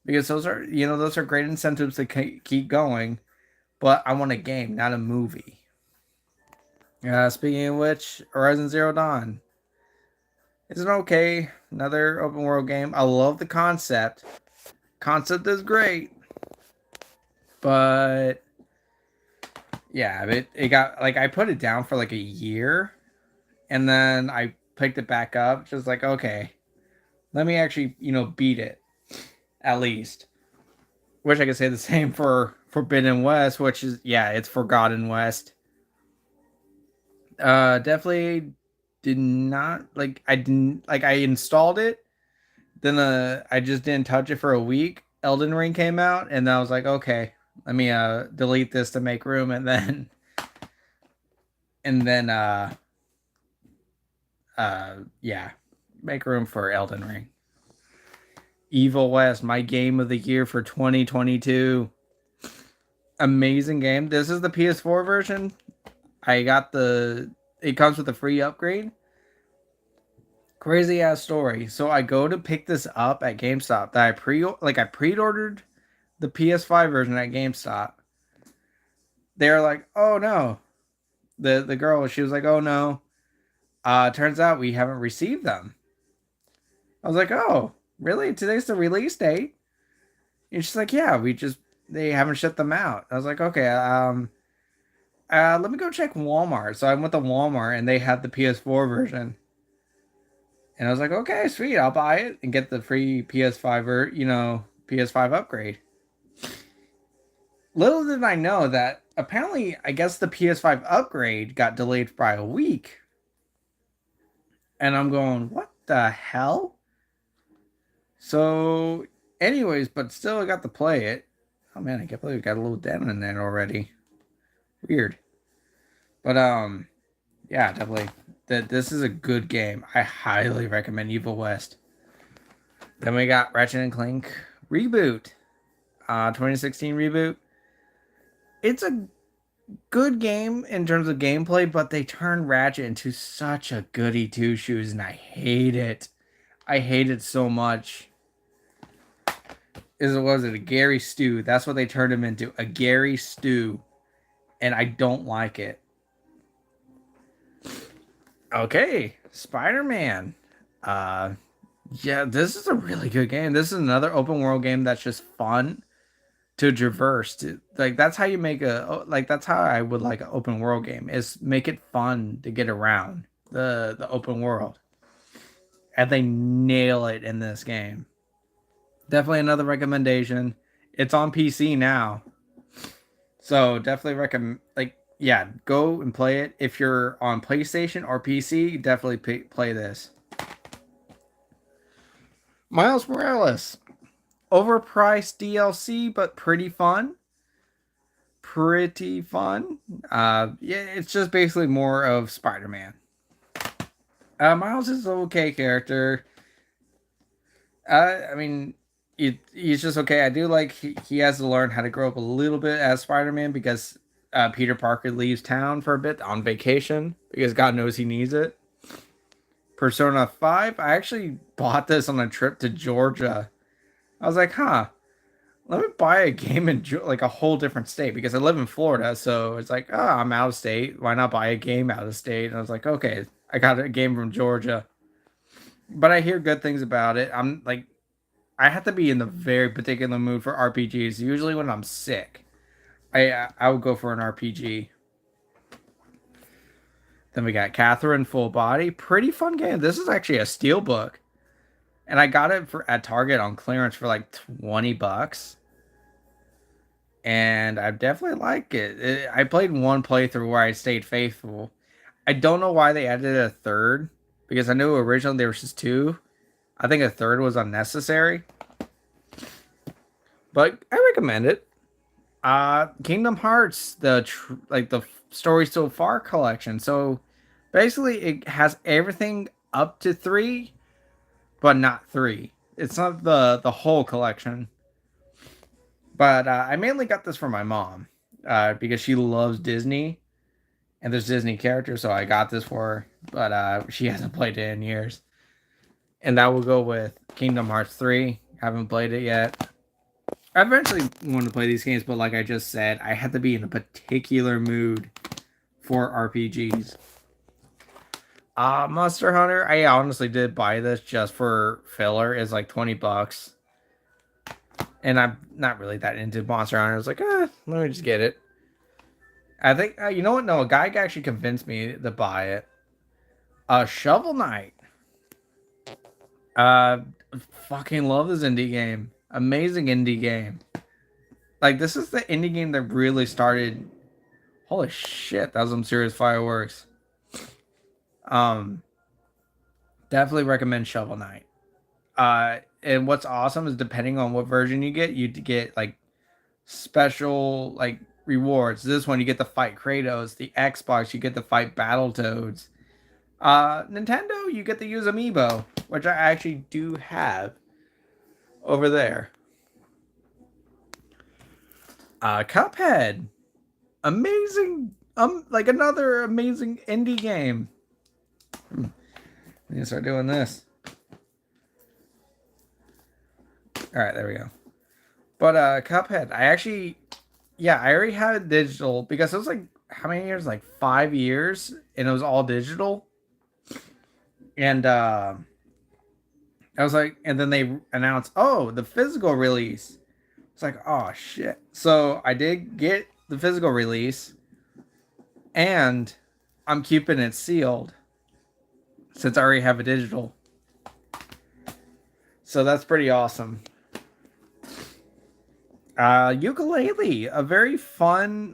because those are great incentives to keep going. But I want a game, not a movie. Speaking of which, Horizon Zero Dawn is an okay, another open world game. I love the concept. Concept is great, but yeah, it got like I put it down for like a year, and then I picked it back up. Just like okay, let me actually beat it at least. Wish I could say the same for Forbidden West, which is yeah, it's Forgotten West. Definitely did not like. I didn't like. I installed it, then I just didn't touch it for a week. Elden Ring came out, and I was like, okay, let me delete this to make room, and then yeah, make room for Elden Ring. Evil West, my game of the year for 2022. Amazing game. This is the PS4 version. I got it comes with a free upgrade. Crazy ass story. So I go to pick this up at GameStop that I pre-ordered the PS5 version at GameStop. They're like, "Oh no." The girl, she was like, "Oh no. Turns out we haven't received them." I was like, "Oh, really? Today's the release date?" And she's like, "Yeah, they haven't shipped them out." I was like, "Okay, let me go check Walmart." So I went to Walmart and they had the PS4 version. And I was like, "Okay, sweet, I'll buy it and get the free PS5 or, PS5 upgrade." Little did I know that apparently I guess the PS5 upgrade got delayed by a week. And I'm going, "What the hell?" So, anyways, but still I got to play it. Oh man, I can't believe we got a little dent in there already. Weird. But yeah, definitely. This is a good game. I highly recommend Evil West. Then we got Ratchet and Clank reboot. 2016 reboot. It's a good game in terms of gameplay, but they turned Ratchet into such a goody two shoes, and I hate it. I hate it so much. Was it a Gary Stew? That's what they turned him into, a Gary Stew, and I don't like it. Okay, Spider-Man. Uh, yeah, this is a really good game. This is another open world game that's just fun to traverse. Like that's how you make that's how I would like an open world game is make it fun to get around the open world, and they nail it in this game. Definitely another recommendation. It's on PC now, so definitely recommend. Like, yeah, go and play it. If you're on PlayStation or PC, definitely play this. Miles Morales, overpriced DLC, but pretty fun. Pretty fun. Yeah, it's just basically more of Spider-Man. Miles is an okay character. I mean, he's just okay. I do like he has to learn how to grow up a little bit as Spider-Man because Peter Parker leaves town for a bit on vacation because God knows he needs it. Persona 5, I actually bought this on a trip to Georgia. I was like, huh, let me buy a game in like a whole different state because I live in Florida. So it's like, oh, I'm out of state. Why not buy a game out of state? And I was like, okay, I got a game from Georgia. But I hear good things about it. I'm like, I have to be in the very particular mood for RPGs. Usually when I'm sick, I would go for an RPG. Then we got Catherine Full Body. Pretty fun game. This is actually a steelbook. And I got it at Target on clearance for like $20. And I definitely like it. I played one playthrough where I stayed faithful. I don't know why they added a third. Because I knew originally there was just two. I think a third was unnecessary. But I recommend it. Kingdom Hearts, the Story So Far collection. So basically, it has everything up to 3, but not 3. It's not the whole collection. But I mainly got this for my mom because she loves Disney and there's Disney characters, so I got this for her. But she hasn't played it in years. And that will go with Kingdom Hearts 3. Haven't played it yet. I eventually want to play these games, but like I just said, I had to be in a particular mood for RPGs. Monster Hunter, I honestly did buy this just for filler. It's like $20. And I'm not really that into Monster Hunter. I was like, let me just get it. I think, you know what? No, a guy actually convinced me to buy it. Shovel Knight. Uh, Fucking love this indie game. Amazing indie game. Like, this is the indie game that really started. Holy shit, that was some serious fireworks. Definitely recommend Shovel Knight. And what's awesome is depending on what version you get like special like rewards. This one you get to fight Kratos. The Xbox you get to fight Battletoads. Nintendo you get to use Amiibo, which I actually do have over there. Cuphead, amazing. Like another amazing indie game. I'm gonna start doing this. All right, there we go. But Cuphead, I already had it digital because it was like how many years? Like 5 years, and it was all digital. And I was like, and then they announced, oh, the physical release. It's like, oh shit. So I did get the physical release, and I'm keeping it sealed since I already have a digital. So that's pretty awesome. Yooka-Laylee, a very fun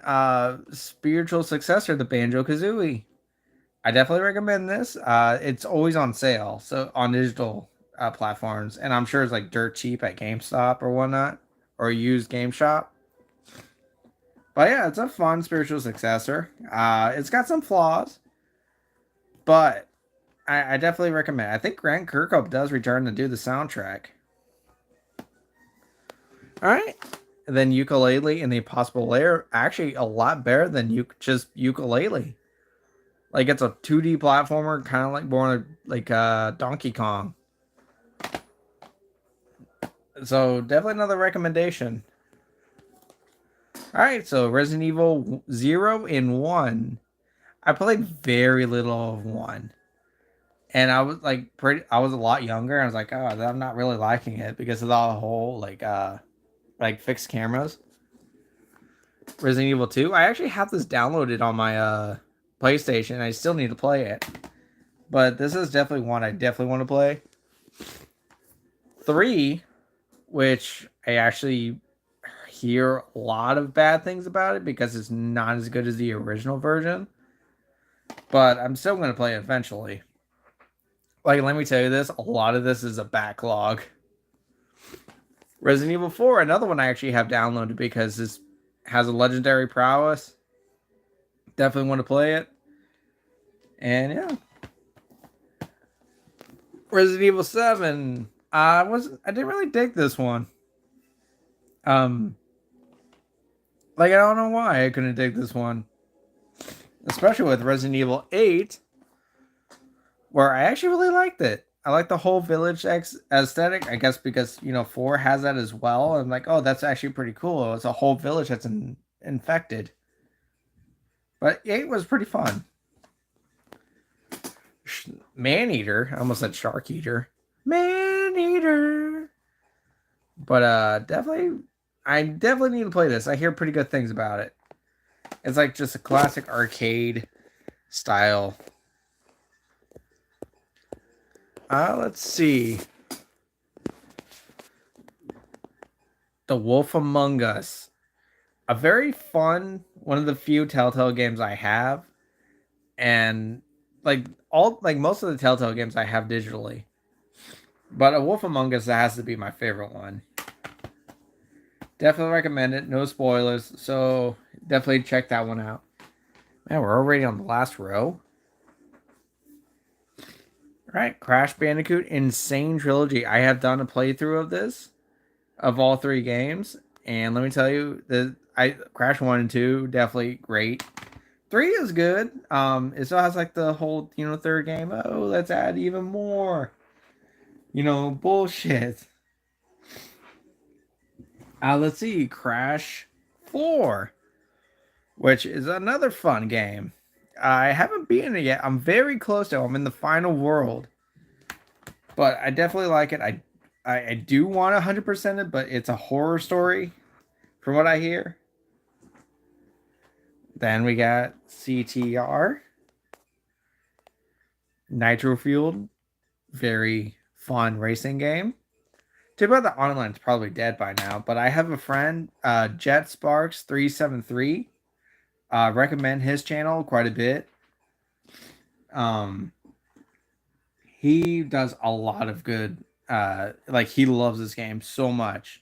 spiritual successor to Banjo-Kazooie. I definitely recommend this. It's always on sale, so on digital platforms, and I'm sure it's like dirt cheap at GameStop or whatnot, or used Game Shop. But yeah, it's a fun spiritual successor. It's got some flaws, but I definitely recommend it. I think Grant Kirkhope does return to do the soundtrack. All right. And then Yooka-Laylee and the Impossible Lair actually a lot better than just Yooka-Laylee. Like it's a 2D platformer, kind of like more like Donkey Kong. So definitely another recommendation. All right, so Resident Evil 0 and 1. I played very little of 1. And I was like I was a lot younger. I was like, oh, I'm not really liking it because of the whole like fixed cameras. Resident Evil 2. I actually have this downloaded on my PlayStation. I still need to play it. But this is definitely one I definitely want to play. 3, which I actually hear a lot of bad things about it because it's not as good as the original version. But I'm still going to play it eventually. Like, let me tell you this, a lot of this is a backlog. Resident Evil 4, another one I actually have downloaded because this has a legendary prowess. Definitely want to play it. And yeah. Resident Evil 7. I didn't really dig this one. Like I don't know why I couldn't dig this one. Especially with Resident Evil 8, where I actually really liked it. I like the whole village aesthetic. I guess because 4 has that as well. I'm like, oh, that's actually pretty cool. It's a whole village that's infected. But 8 was pretty fun. Maneater, I almost said Shark Eater. Maneater. But I definitely need to play this. I hear pretty good things about it. It's like just a classic arcade style. Let's see. The Wolf Among Us. A very fun, one of the few Telltale games I have. And most of the Telltale games I have digitally. But A Wolf Among Us has to be my favorite one. Definitely recommend it. No spoilers. So definitely check that one out. Man, we're already on the last row. All right, Crash Bandicoot Insane Trilogy. I have done a playthrough of this, of all three games, and let me tell you, Crash 1 and 2 definitely great. 3 is good. It still has like the whole third game. Oh, let's add even more. Bullshit. Let's see, Crash 4, which is another fun game. I haven't beaten it yet. I'm very close to it. I'm in the final world, but I definitely like it. I do want 100% it, but it's a horror story, from what I hear. Then we got CTR, Nitro Fueled, very fun racing game. Too bad the online is probably dead by now, but I have a friend, Jet Sparks 373. Recommend his channel quite a bit. He does a lot of good. Like he loves this game so much,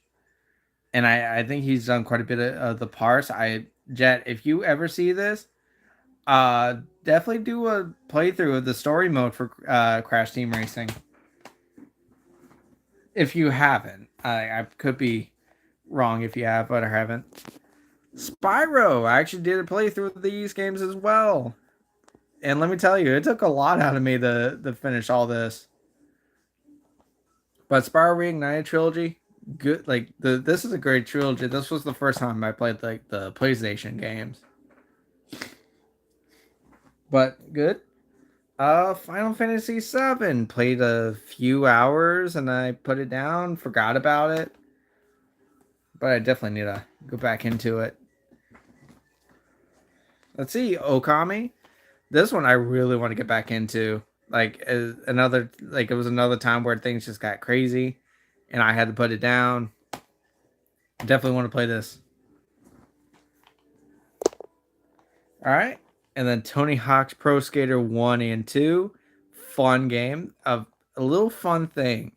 and I think he's done quite a bit of the parts. Jet, if you ever see this, definitely do a playthrough of the story mode for Crash Team Racing. If you haven't, I could be wrong if you have, but I haven't. Spyro, I actually did a playthrough of these games as well, and let me tell you, it took a lot out of me to finish all this. But Spyro Reignited trilogy, good. Like this is a great trilogy. This was the first time I played like the PlayStation games, but good. Final Fantasy VII, played a few hours and I put it down, forgot about it. But I definitely need to go back into it. Let's see, Okami. This one I really want to get back into. Like it was another time where things just got crazy and I had to put it down. I definitely want to play this. All right. And then Tony Hawk's Pro Skater 1 and 2. Fun game. A little fun thing.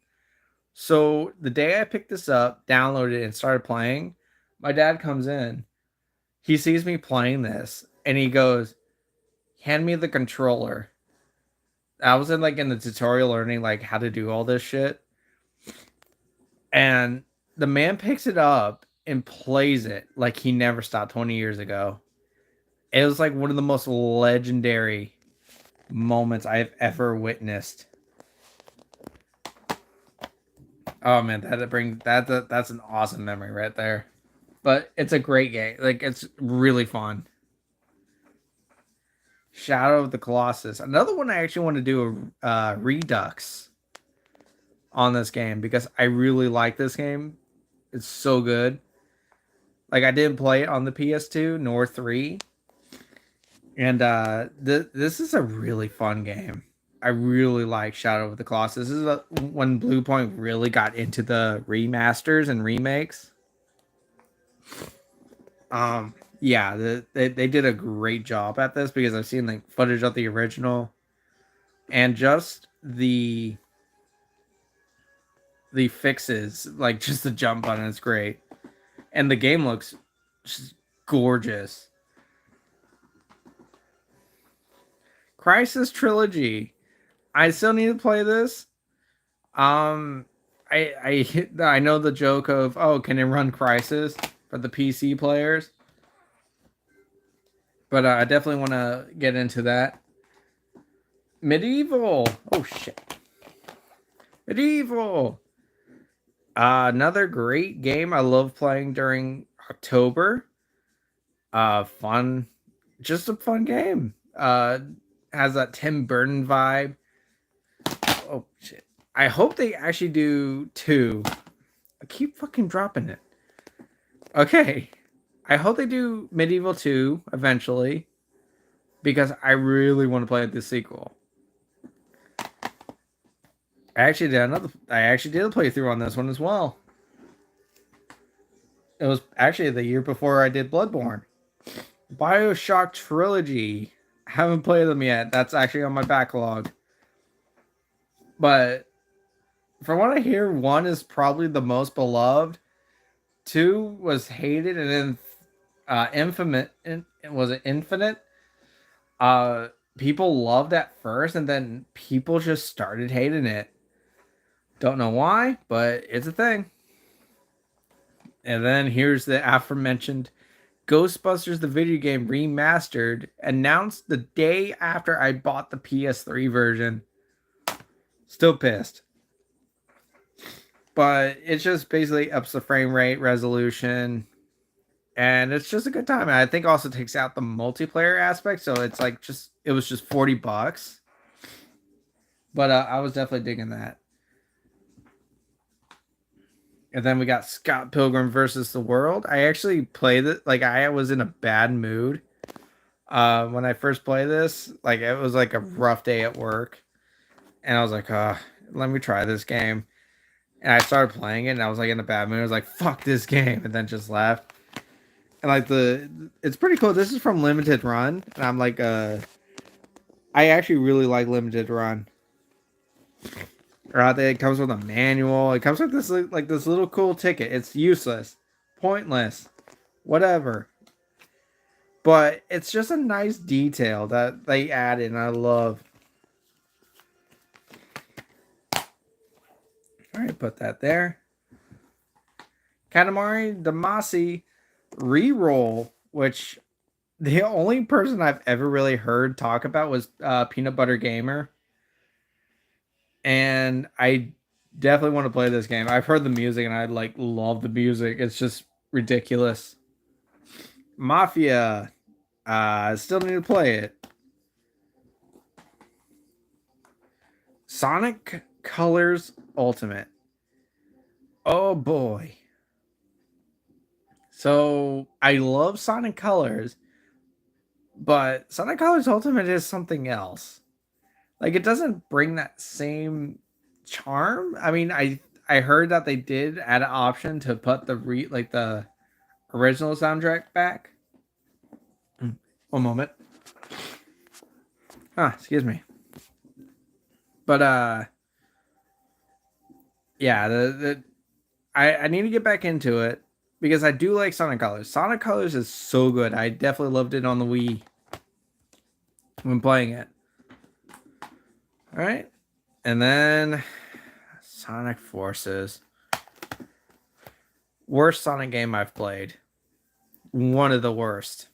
So the day I picked this up, downloaded it, and started playing, my dad comes in. He sees me playing this, and he goes, "Hand me the controller." I was in the tutorial learning like how to do all this shit, and the man picks it up and plays it like he never stopped 20 years ago. It was like one of the most legendary moments I've ever witnessed. Oh man, that's an awesome memory right there. But it's a great game. Like it's really fun. Shadow of the Colossus. Another one I actually want to do a Redux on this game because I really like this game. It's so good. Like I didn't play it on the PS2 nor 3. And this is a really fun game. I really like Shadow of the Colossus. This is when Bluepoint really got into the remasters and remakes. Yeah, they did a great job at this because I've seen like footage of the original, and just the fixes, like just the jump button is great, and the game looks just gorgeous. Crisis Trilogy. I still need to play this. I know the joke of, oh, can it run Crisis for the PC players? But I definitely want to get into that. Medieval. Oh shit. Medieval. Another great game I love playing during October. Fun. Just a fun game. Has that Tim Burton vibe. Oh shit. I hope they actually do 2. I keep fucking dropping it. Okay. I hope they do Medieval 2 eventually, because I really want to play the sequel. I actually did a playthrough on this one as well. It was actually the year before I did Bloodborne. BioShock Trilogy. I haven't played them yet. That's actually on my backlog. But from what I hear, 1 is probably the most beloved. 2 was hated, and then Infinite. Was it Infinite? people loved at first, and then people just started hating it. Don't know why, but it's a thing. And then here's the aforementioned Ghostbusters the video game remastered, announced the day after I bought the PS3 version. Still pissed. But it's just basically ups the frame rate, resolution, and it's just a good time. And I think also takes out the multiplayer aspect, so it's like it was just $40. But I was definitely digging that. And then we got Scott Pilgrim versus the World. I actually played it like I was in a bad mood when I first played this. Like it was like a rough day at work, and I was like, let me try this game. And I started playing it, and I was like in a bad mood. I was like, fuck this game, and then just left. And like it's pretty cool. This is from Limited Run, and I'm like, I actually really like Limited Run. Right there, it comes with a manual. It comes with this like this little cool ticket. It's useless, pointless, whatever. But it's just a nice detail that they added, and I love. All right, put that there. Katamari Damacy reroll, which the only person I've ever really heard talk about was Peanut Butter Gamer. And I definitely want to play this game. I've heard the music and I like love the music. It's just ridiculous. Mafia. Still need to play it. Sonic Colors Ultimate. Oh boy. So I love Sonic Colors, but Sonic Colors Ultimate is something else. Like it doesn't bring that same charm. I mean, I heard that they did add an option to put the original soundtrack back. One moment. Excuse me. But yeah, I need to get back into it because I do like Sonic Colors. Sonic Colors is so good. I definitely loved it on the Wii when playing it. All right. And then Sonic Forces. Worst Sonic game I've played. One of the worst.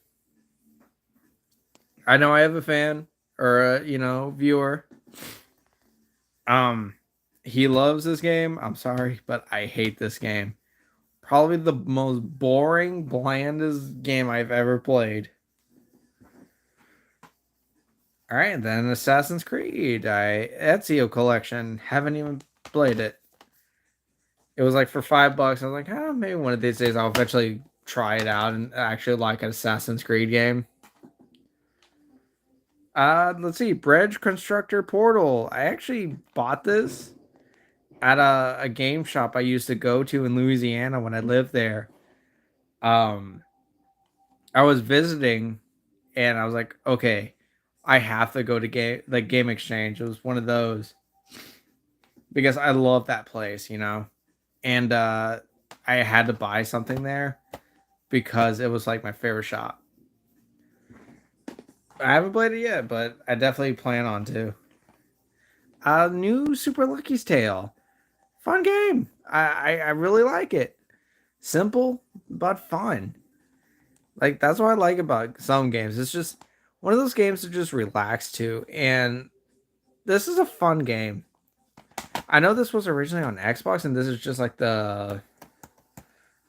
I know I have a fan or a, viewer. He loves this game. I'm sorry, but I hate this game. Probably the most boring, blandest game I've ever played. All right, then Assassin's Creed. Ezio collection. Haven't even played it. It was like for $5. I was like, maybe one of these days I'll eventually try it out and actually like an Assassin's Creed game. Let's see, Bridge Constructor Portal. I actually bought this at a game shop I used to go to in Louisiana when I lived there. I was visiting, and I was like, okay, I have to go to Game Exchange. It was one of those because I love that place, and I had to buy something there because it was like my favorite shop. I haven't played it yet, but I definitely plan on to. New Super Lucky's Tale. Fun game. I really like it. Simple, but fun. Like, that's what I like about some games. It's just one of those games to just relax to. And this is a fun game. I know this was originally on Xbox, and this is just like what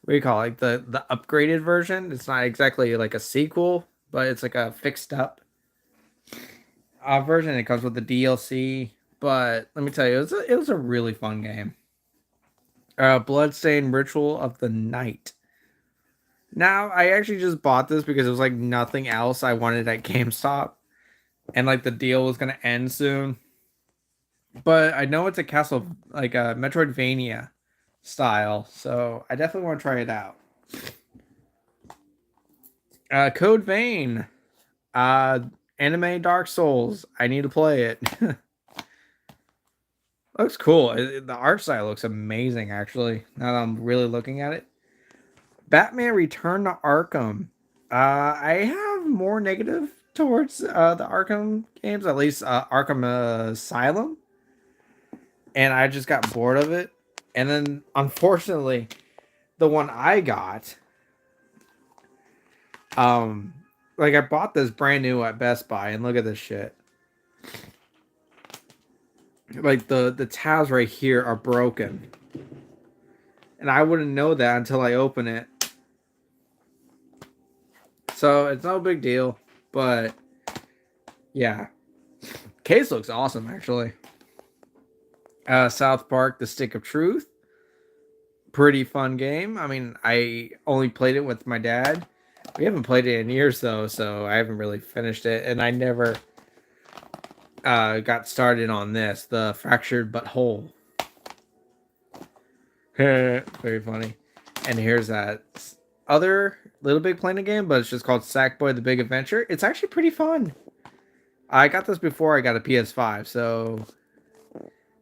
do you call it? Like the upgraded version. It's not exactly like a sequel, but it's like a fixed up version. It comes with the DLC. But let me tell you, it was a really fun game. Bloodstained Ritual of the Night. Now, I actually just bought this because it was like nothing else I wanted at GameStop. And like the deal was going to end soon. But I know it's a castle, like a Metroidvania style. So I definitely want to try it out. Code Vein. Anime Dark Souls. I need to play it. Looks cool. The art style looks amazing, actually. Now that I'm really looking at it. Batman Return to Arkham. I have more negative towards the Arkham games, at least Arkham Asylum, and I just got bored of it. And then, unfortunately, the one I got, like I bought this brand new at Best Buy, and look at this shit. Like the tabs right here are broken, and I wouldn't know that until I open it. So it's no big deal, but yeah, case looks awesome actually. South Park: The Stick of Truth, pretty fun game. I mean, I only played it with my dad. We haven't played it in years though, so I haven't really finished it, and I never got started on this, the Fractured But Whole. Very funny. And here's that other Little Big Planet game, but it's just called Sackboy: The Big Adventure. It's actually pretty fun. I got this before I got a PS5, so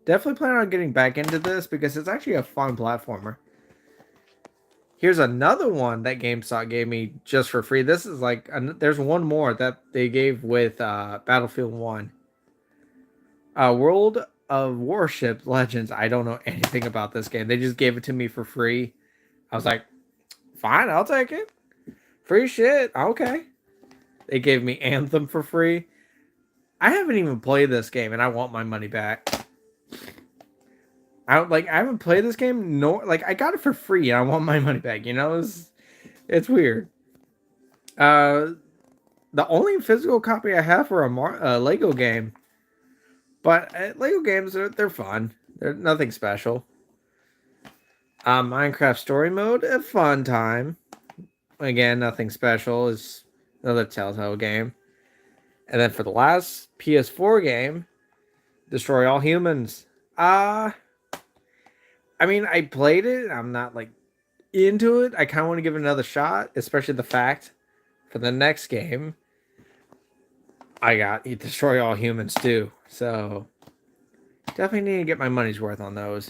definitely plan on getting back into this because it's actually a fun platformer. Here's another one that GameStop gave me just for free. This is like, there's one more that they gave with Battlefield 1. World of Warship Legends. I don't know anything about this game. They just gave it to me for free. I was like, fine, I'll take it. Free shit. Okay. They gave me Anthem for free. I haven't even played this game and I want my money back. I haven't played this game. No, like I got it for free and I want my money back. You know, it's weird. The only physical copy I have for a Lego game, but Lego games they're fun. They're nothing special. Minecraft Story Mode, a fun time. Again, nothing special. It's another Telltale game. And then for the last PS4 game, Destroy All Humans. I mean, I played it. I'm not like into it. I kind of want to give it another shot, especially the fact for the next game I got Destroy All Humans too. So definitely need to get my money's worth on those.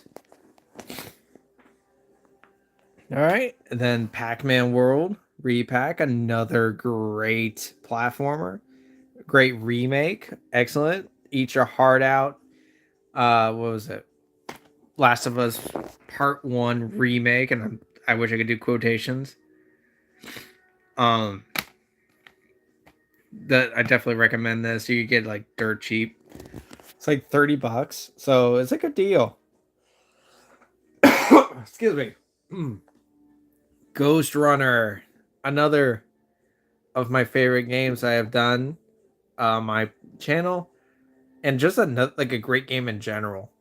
All right, and then Pac-Man World Repack, another great platformer, great remake, excellent. Eat your heart out. What was it? Last of Us Part 1 remake, and I wish I could do quotations. That I definitely recommend this. You get like dirt cheap. It's like $30, so it's a good deal. Excuse me. Ghost Runner, another of my favorite games I have done on my channel, and just another like a great game in general.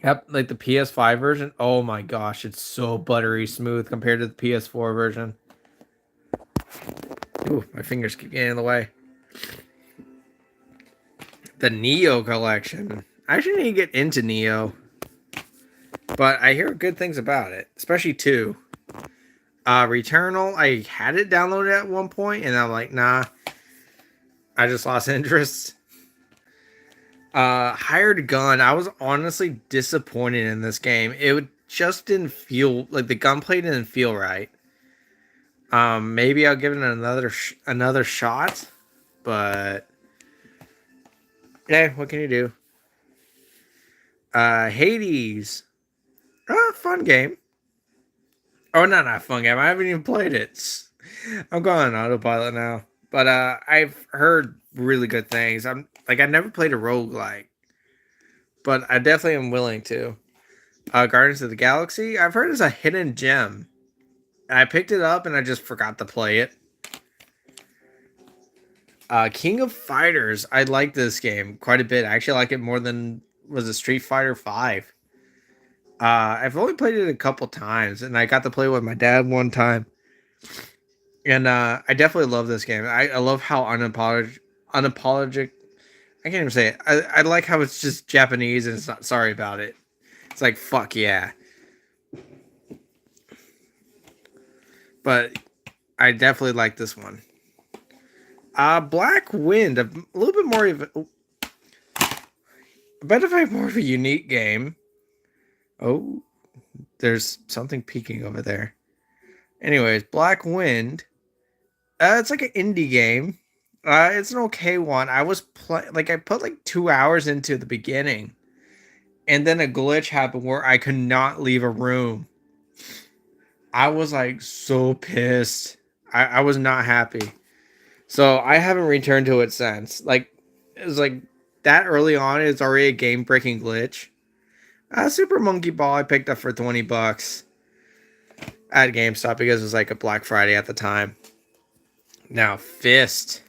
Yep, like the PS5 version. Oh my gosh, it's so buttery smooth compared to the PS4 version. Ooh, my fingers keep getting in the way. The Neo collection. I actually need to get into Neo, but I hear good things about it, especially 2. Returnal, I had it downloaded at one point, and I'm like, nah. I just lost interest. Hired Gun, I was honestly disappointed in this game. It just didn't feel like the gunplay didn't feel right. Maybe I'll give it another shot, but yeah, what can you do? Hades, fun game. Oh, not a fun game. I haven't even played it. I'm going on autopilot now. But I've heard really good things. I never played a roguelike, but I definitely am willing to. Guardians of the Galaxy, I've heard it's a hidden gem. I picked it up and I just forgot to play it. King of Fighters, I like this game quite a bit. I actually like it more than was it Street Fighter 5. I've only played it a couple times, and I got to play with my dad one time. And I definitely love this game. I love how unapologetic. I can't even say it. I like how it's just Japanese and it's not sorry about it. It's like, fuck yeah. But I definitely like this one. Black Wind, a little bit more of more of a unique game. Oh, there's something peeking over there. Anyways, Black Wind. It's like an indie game. It's an okay one. I was like I put like 2 hours into the beginning, and then a glitch happened where I could not leave a room. I was like so pissed. I was not happy. So I haven't returned to it since. Like it was like that early on. It's already a game breaking glitch. Super Monkey Ball I picked up for $20 at GameStop because it was like a Black Friday at the time. Now Fist.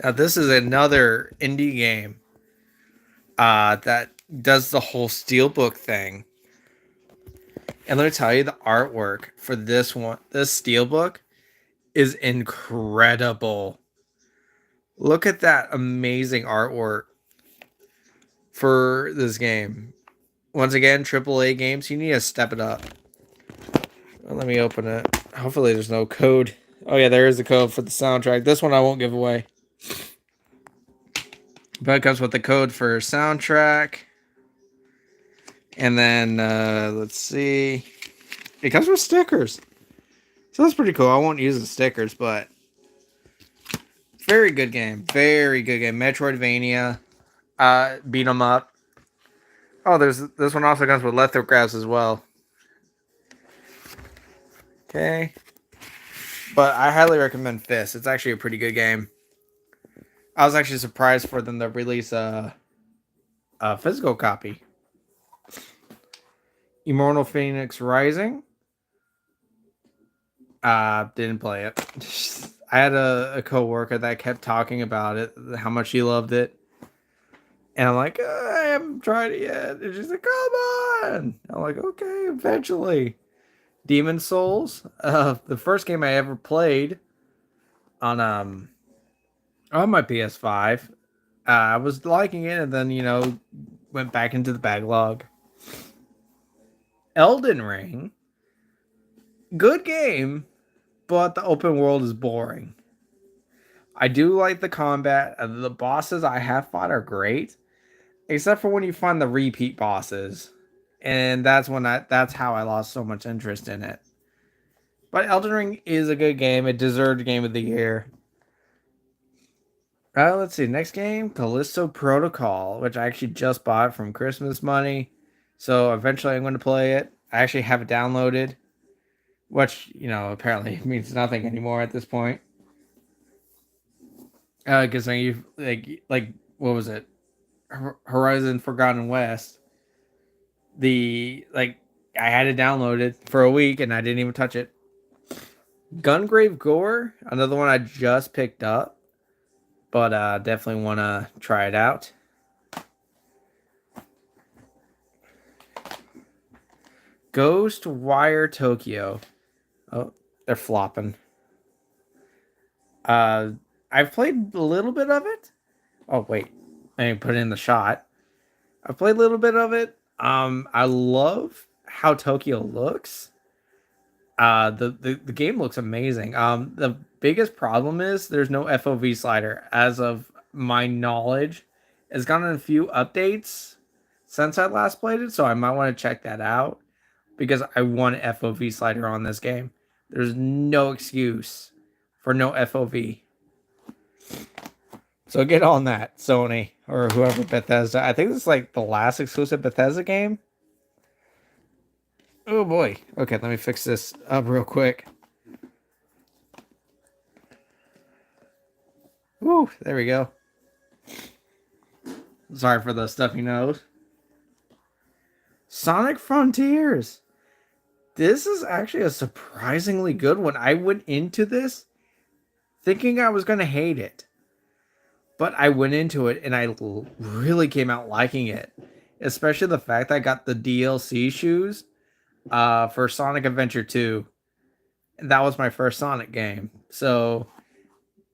Now this is another indie game that does the whole steelbook thing. And let me tell you, the artwork for this one, this steelbook, is incredible. Look at that amazing artwork for this game. Once again, AAA games, you need to step it up. Well, let me open it. Hopefully there's no code. Oh yeah, there is a code for the soundtrack. This one I won't give away. But it comes with the code for soundtrack. And then, let's see. It comes with stickers. So that's pretty cool. I won't use the stickers, but very good game. Very good game. Metroidvania. Beat 'em up. Oh, there's this one also comes with lithographs as well. Okay. But I highly recommend Fist. It's actually a pretty good game. I was actually surprised for them to release a physical copy. Immortal Phoenix Rising. Didn't play it. I had a coworker that kept talking about it, how much he loved it. And I'm like, I haven't tried it yet. And she's like, come on. I'm like, okay, eventually. Demon Souls. The first game I ever played on my PS5. I was liking it, and then went back into the backlog. Elden Ring. Good game, but the open world is boring. I do like the combat. The bosses I have fought are great, except for when you find the repeat bosses, and that's how I lost so much interest in it. But Elden Ring is a good game. It deserved Game of the Year. Let's see. Next game, Callisto Protocol, which I actually just bought from Christmas money. So eventually I'm going to play it. I actually have it downloaded, which apparently means nothing anymore at this point. Because you like what was it? Horizon Forgotten West. I had it downloaded for a week and I didn't even touch it. Gungrave Gore, another one I just picked up, but definitely want to try it out. Ghostwire Tokyo. Oh, they're flopping. I've played a little bit of it. Oh wait, I put in the shot. I played a little bit of it. I love how Tokyo looks. The game looks amazing. The biggest problem is there's no FOV slider. As of my knowledge, it's gotten a few updates since I last played it, so I might want to check that out because I want an FOV slider on this game. There's no excuse for no FOV. So get on that, Sony or whoever Bethesda. I think this is like the last exclusive Bethesda game. Oh boy. Okay, let me fix this up real quick. Woo, there we go. Sorry for the stuffy nose. Sonic Frontiers. This is actually a surprisingly good one. I went into this thinking I was going to hate it. But I went into it and I really came out liking it. Especially the fact that I got the DLC shoes for Sonic Adventure 2. That was my first Sonic game. So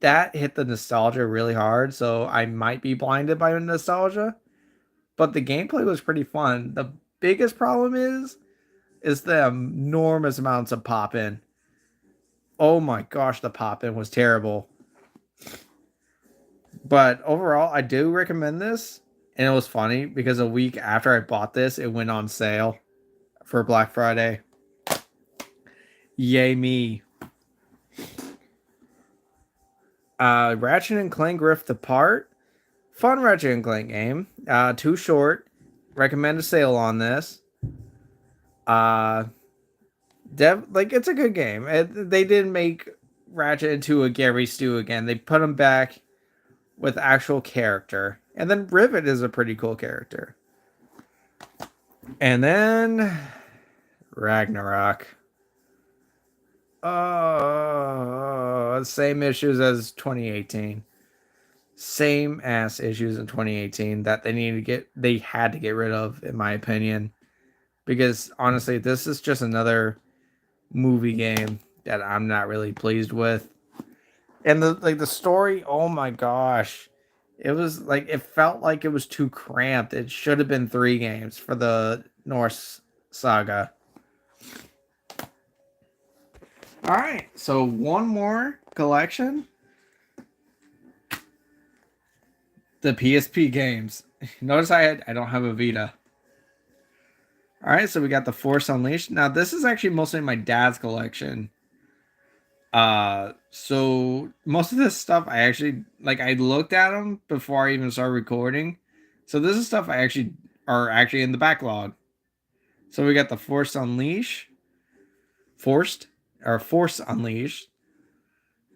that hit the nostalgia really hard. So I might be blinded by nostalgia. But the gameplay was pretty fun. The biggest problem is the enormous amounts of pop-in. Oh my gosh, the pop-in was terrible. But overall, I do recommend this. And it was funny because a week after I bought this, it went on sale for Black Friday. Yay me. Ratchet and Clank Rift Apart. Fun Ratchet and Clank game. Too short. Recommend a sale on this. Uh, it's a good game. They didn't make Ratchet into a Gary Stu again. They put him back with actual character. And then Rivet is a pretty cool character. And then Ragnarok. Same issues as 2018. Same ass issues in 2018 that they had to get rid of, in my opinion. Because honestly, this is just another movie game that I'm not really pleased with. And the story, oh my gosh. It felt like it was too cramped. It should have been 3 games for the Norse saga. All right, so one more collection. The PSP games. Notice I don't have a Vita. All right, so we got the Force Unleashed. Now this is actually mostly my dad's collection. So most of this stuff I actually I looked at them before I even started recording. So this is stuff I actually are actually in the backlog. So we got the Force Unleashed. Force Unleashed.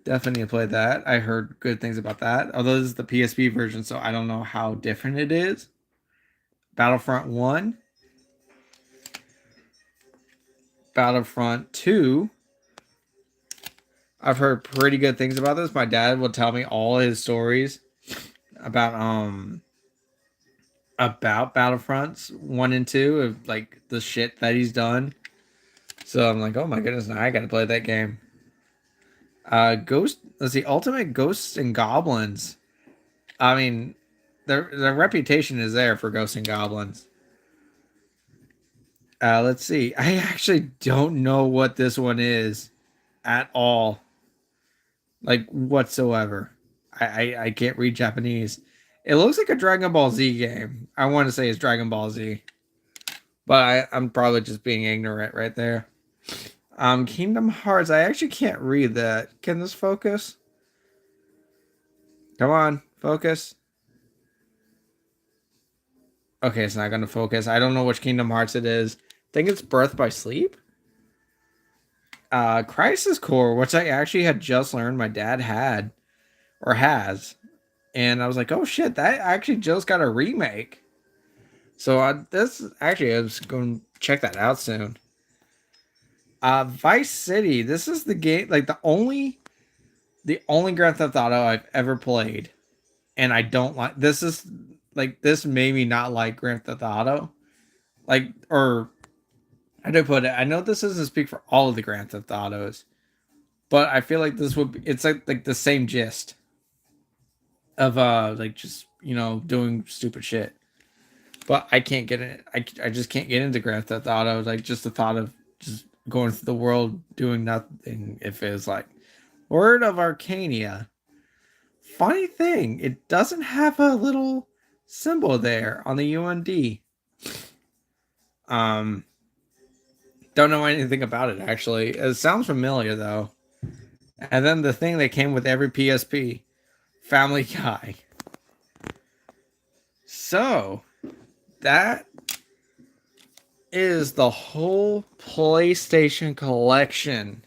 Definitely played that. I heard good things about that. Although this is the PSP version, so I don't know how different it is. Battlefront 1. Battlefront 2. I've heard pretty good things about this. My dad will tell me all his stories about Battlefronts 1 and 2 of the shit that he's done. So I'm like, oh my goodness, now I gotta play that game. Ultimate Ghosts and Goblins. I mean, the reputation is there for Ghosts and Goblins. Let's see. I actually don't know what this one is at all. Whatsoever. I can't read Japanese. It looks like a Dragon Ball Z game. I want to say it's Dragon Ball Z. But I'm probably just being ignorant right there. Kingdom Hearts. I actually can't read that. Can this focus? Come on, focus. Okay, it's not going to focus. I don't know which Kingdom Hearts it is. I think it's Birth by Sleep. Crisis Core, which I actually had just learned my dad had or has. And I was like, oh shit, that actually just got a remake. So I was going to check that out soon. Vice City. This is the game, the only Grand Theft Auto I've ever played, and I don't like. This made me not like Grand Theft Auto, or how do I put it? I know this doesn't speak for all of the Grand Theft Autos, but I feel like it's like the same gist of just doing stupid shit. But I can't get it. I just can't get into Grand Theft Auto. Just the thought of just going through the world doing nothing. It feels like Word of Arcania. Funny thing, it doesn't have a little symbol there on the UND. Don't know anything about it actually. It sounds familiar though. And then the thing that came with every PSP, Family Guy. So that is the whole PlayStation collection.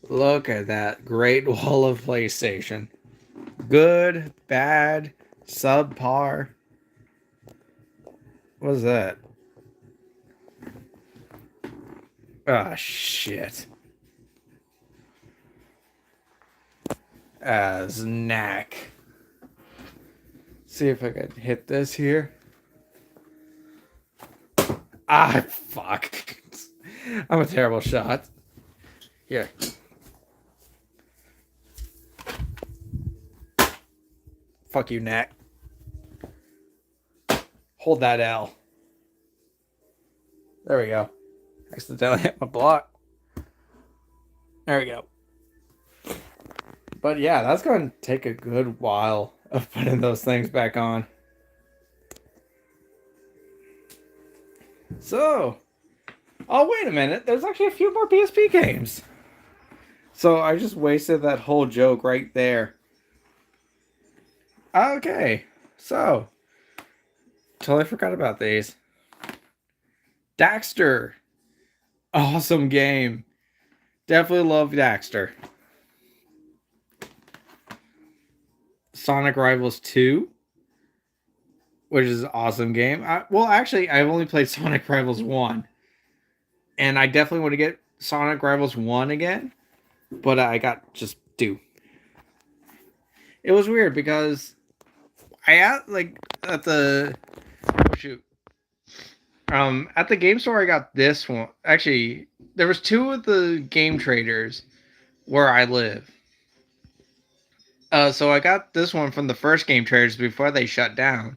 Look at that great wall of PlayStation. Good, bad, subpar. What is that? Ah, shit. Snack. See if I can hit this here. Ah, fuck. I'm a terrible shot. Here. Fuck you, Knack. Hold that L. There we go. Accidentally hit my block. There we go. But yeah, that's going to take a good while of putting those things back on. So, oh wait a minute, there's actually a few more PSP games. So I just wasted that whole joke right there. Okay, so totally forgot about these. Daxter, awesome game. Definitely love Daxter. Sonic Rivals 2, which is an awesome game. Well, actually, I've only played Sonic Rivals 1. And I definitely want to get Sonic Rivals 1 again. But I got just 2. It was weird because at the shoot. At the game store I got this one. Actually, there was 2 of the game traders where I live. So I got this one from the first game traders before they shut down.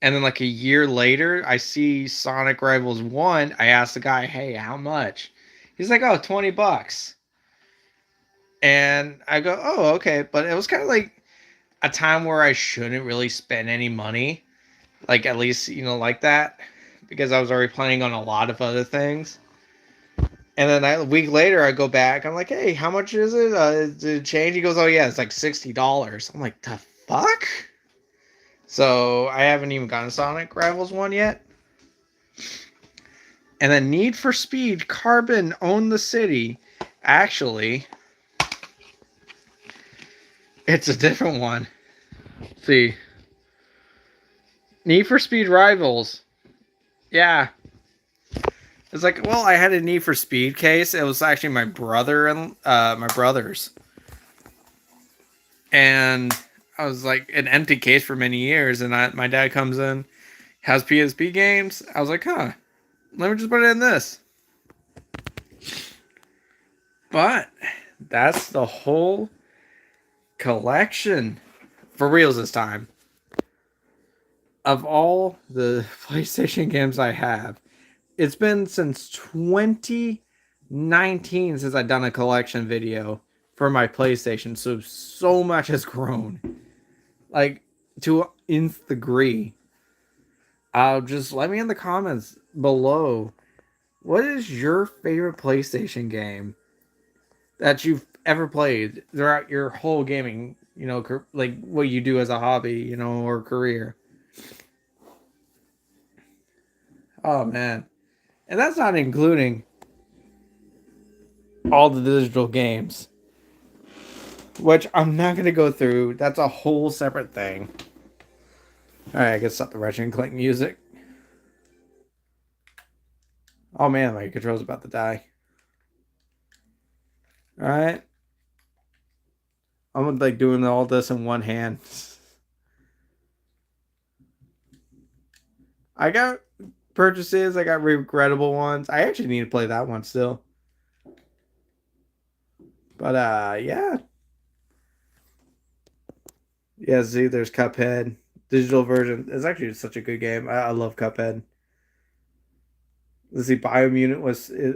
And then like a year later, I see Sonic Rivals 1. I asked the guy, "Hey, how much?" He's like, "Oh, $20." And I go, "Oh, okay." But it was kind of like a time where I shouldn't really spend any money. Like at least, like that. Because I was already planning on a lot of other things. And then a week later, I go back. I'm like, "Hey, how much is it? Did it change?" He goes, "Oh yeah, it's like $60." I'm like, "The fuck?" So I haven't even gotten Sonic Rivals 1 yet. And then Need for Speed Carbon Own the City. Actually, it's a different one. Let's see. Need for Speed Rivals. Yeah. It's like, well, I had a Need for Speed case. It was actually my brother's. And I was like an empty case for many years. And my dad comes in, has PSP games. I was like, huh, let me just put it in this. But that's the whole collection for reals this time. Of all the PlayStation games I have, it's been since 2019 since I've done a collection video for my PlayStation. So much has grown. Like, to nth degree. Just let me in the comments below. What is your favorite PlayStation game that you've ever played throughout your whole gaming, like what you do as a hobby, or career? Oh man. And that's not including all the digital games, which I'm not going to go through. That's a whole separate thing. All right, I can stop the Ratchet and Clank music. Oh man, my control's about to die. All right. I'm like doing all this in one hand. I got purchases, I got regrettable ones. I actually need to play that one still. But yeah. Yeah, see, there's Cuphead. Digital version. It's actually such a good game. I love Cuphead. Let's see, Biomutant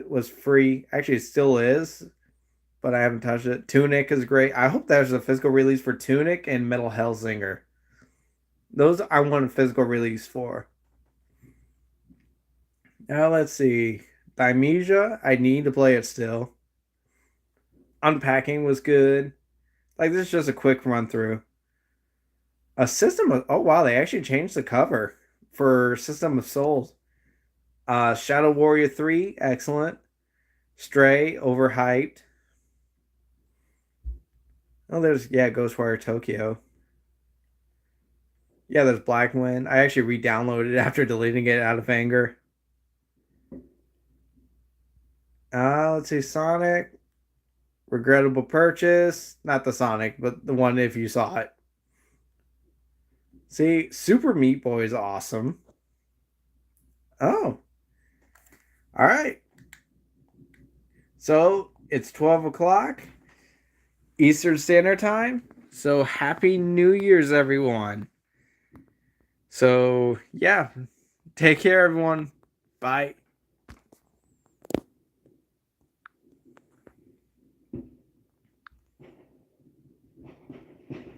was free. Actually, it still is, but I haven't touched it. Tunic is great. I hope there's a physical release for Tunic and Metal Hellsinger. Those I want a physical release for. Now let's see. Dimesia, I need to play it still. Unpacking was good. Like this is just a quick run through. A System of Oh wow, they actually changed the cover for System of Souls. Shadow Warrior 3, excellent. Stray, overhyped. Oh, there's Ghostwire Tokyo. Yeah, there's Blackwind. I actually re-downloaded it after deleting it out of anger. Let's see, Sonic. Regrettable purchase. Not the Sonic, but the one if you saw it. See, Super Meat Boy is awesome. Oh. All right. So it's 12 o'clock Eastern Standard Time. So happy New Year's, everyone. So yeah, take care, everyone. Bye.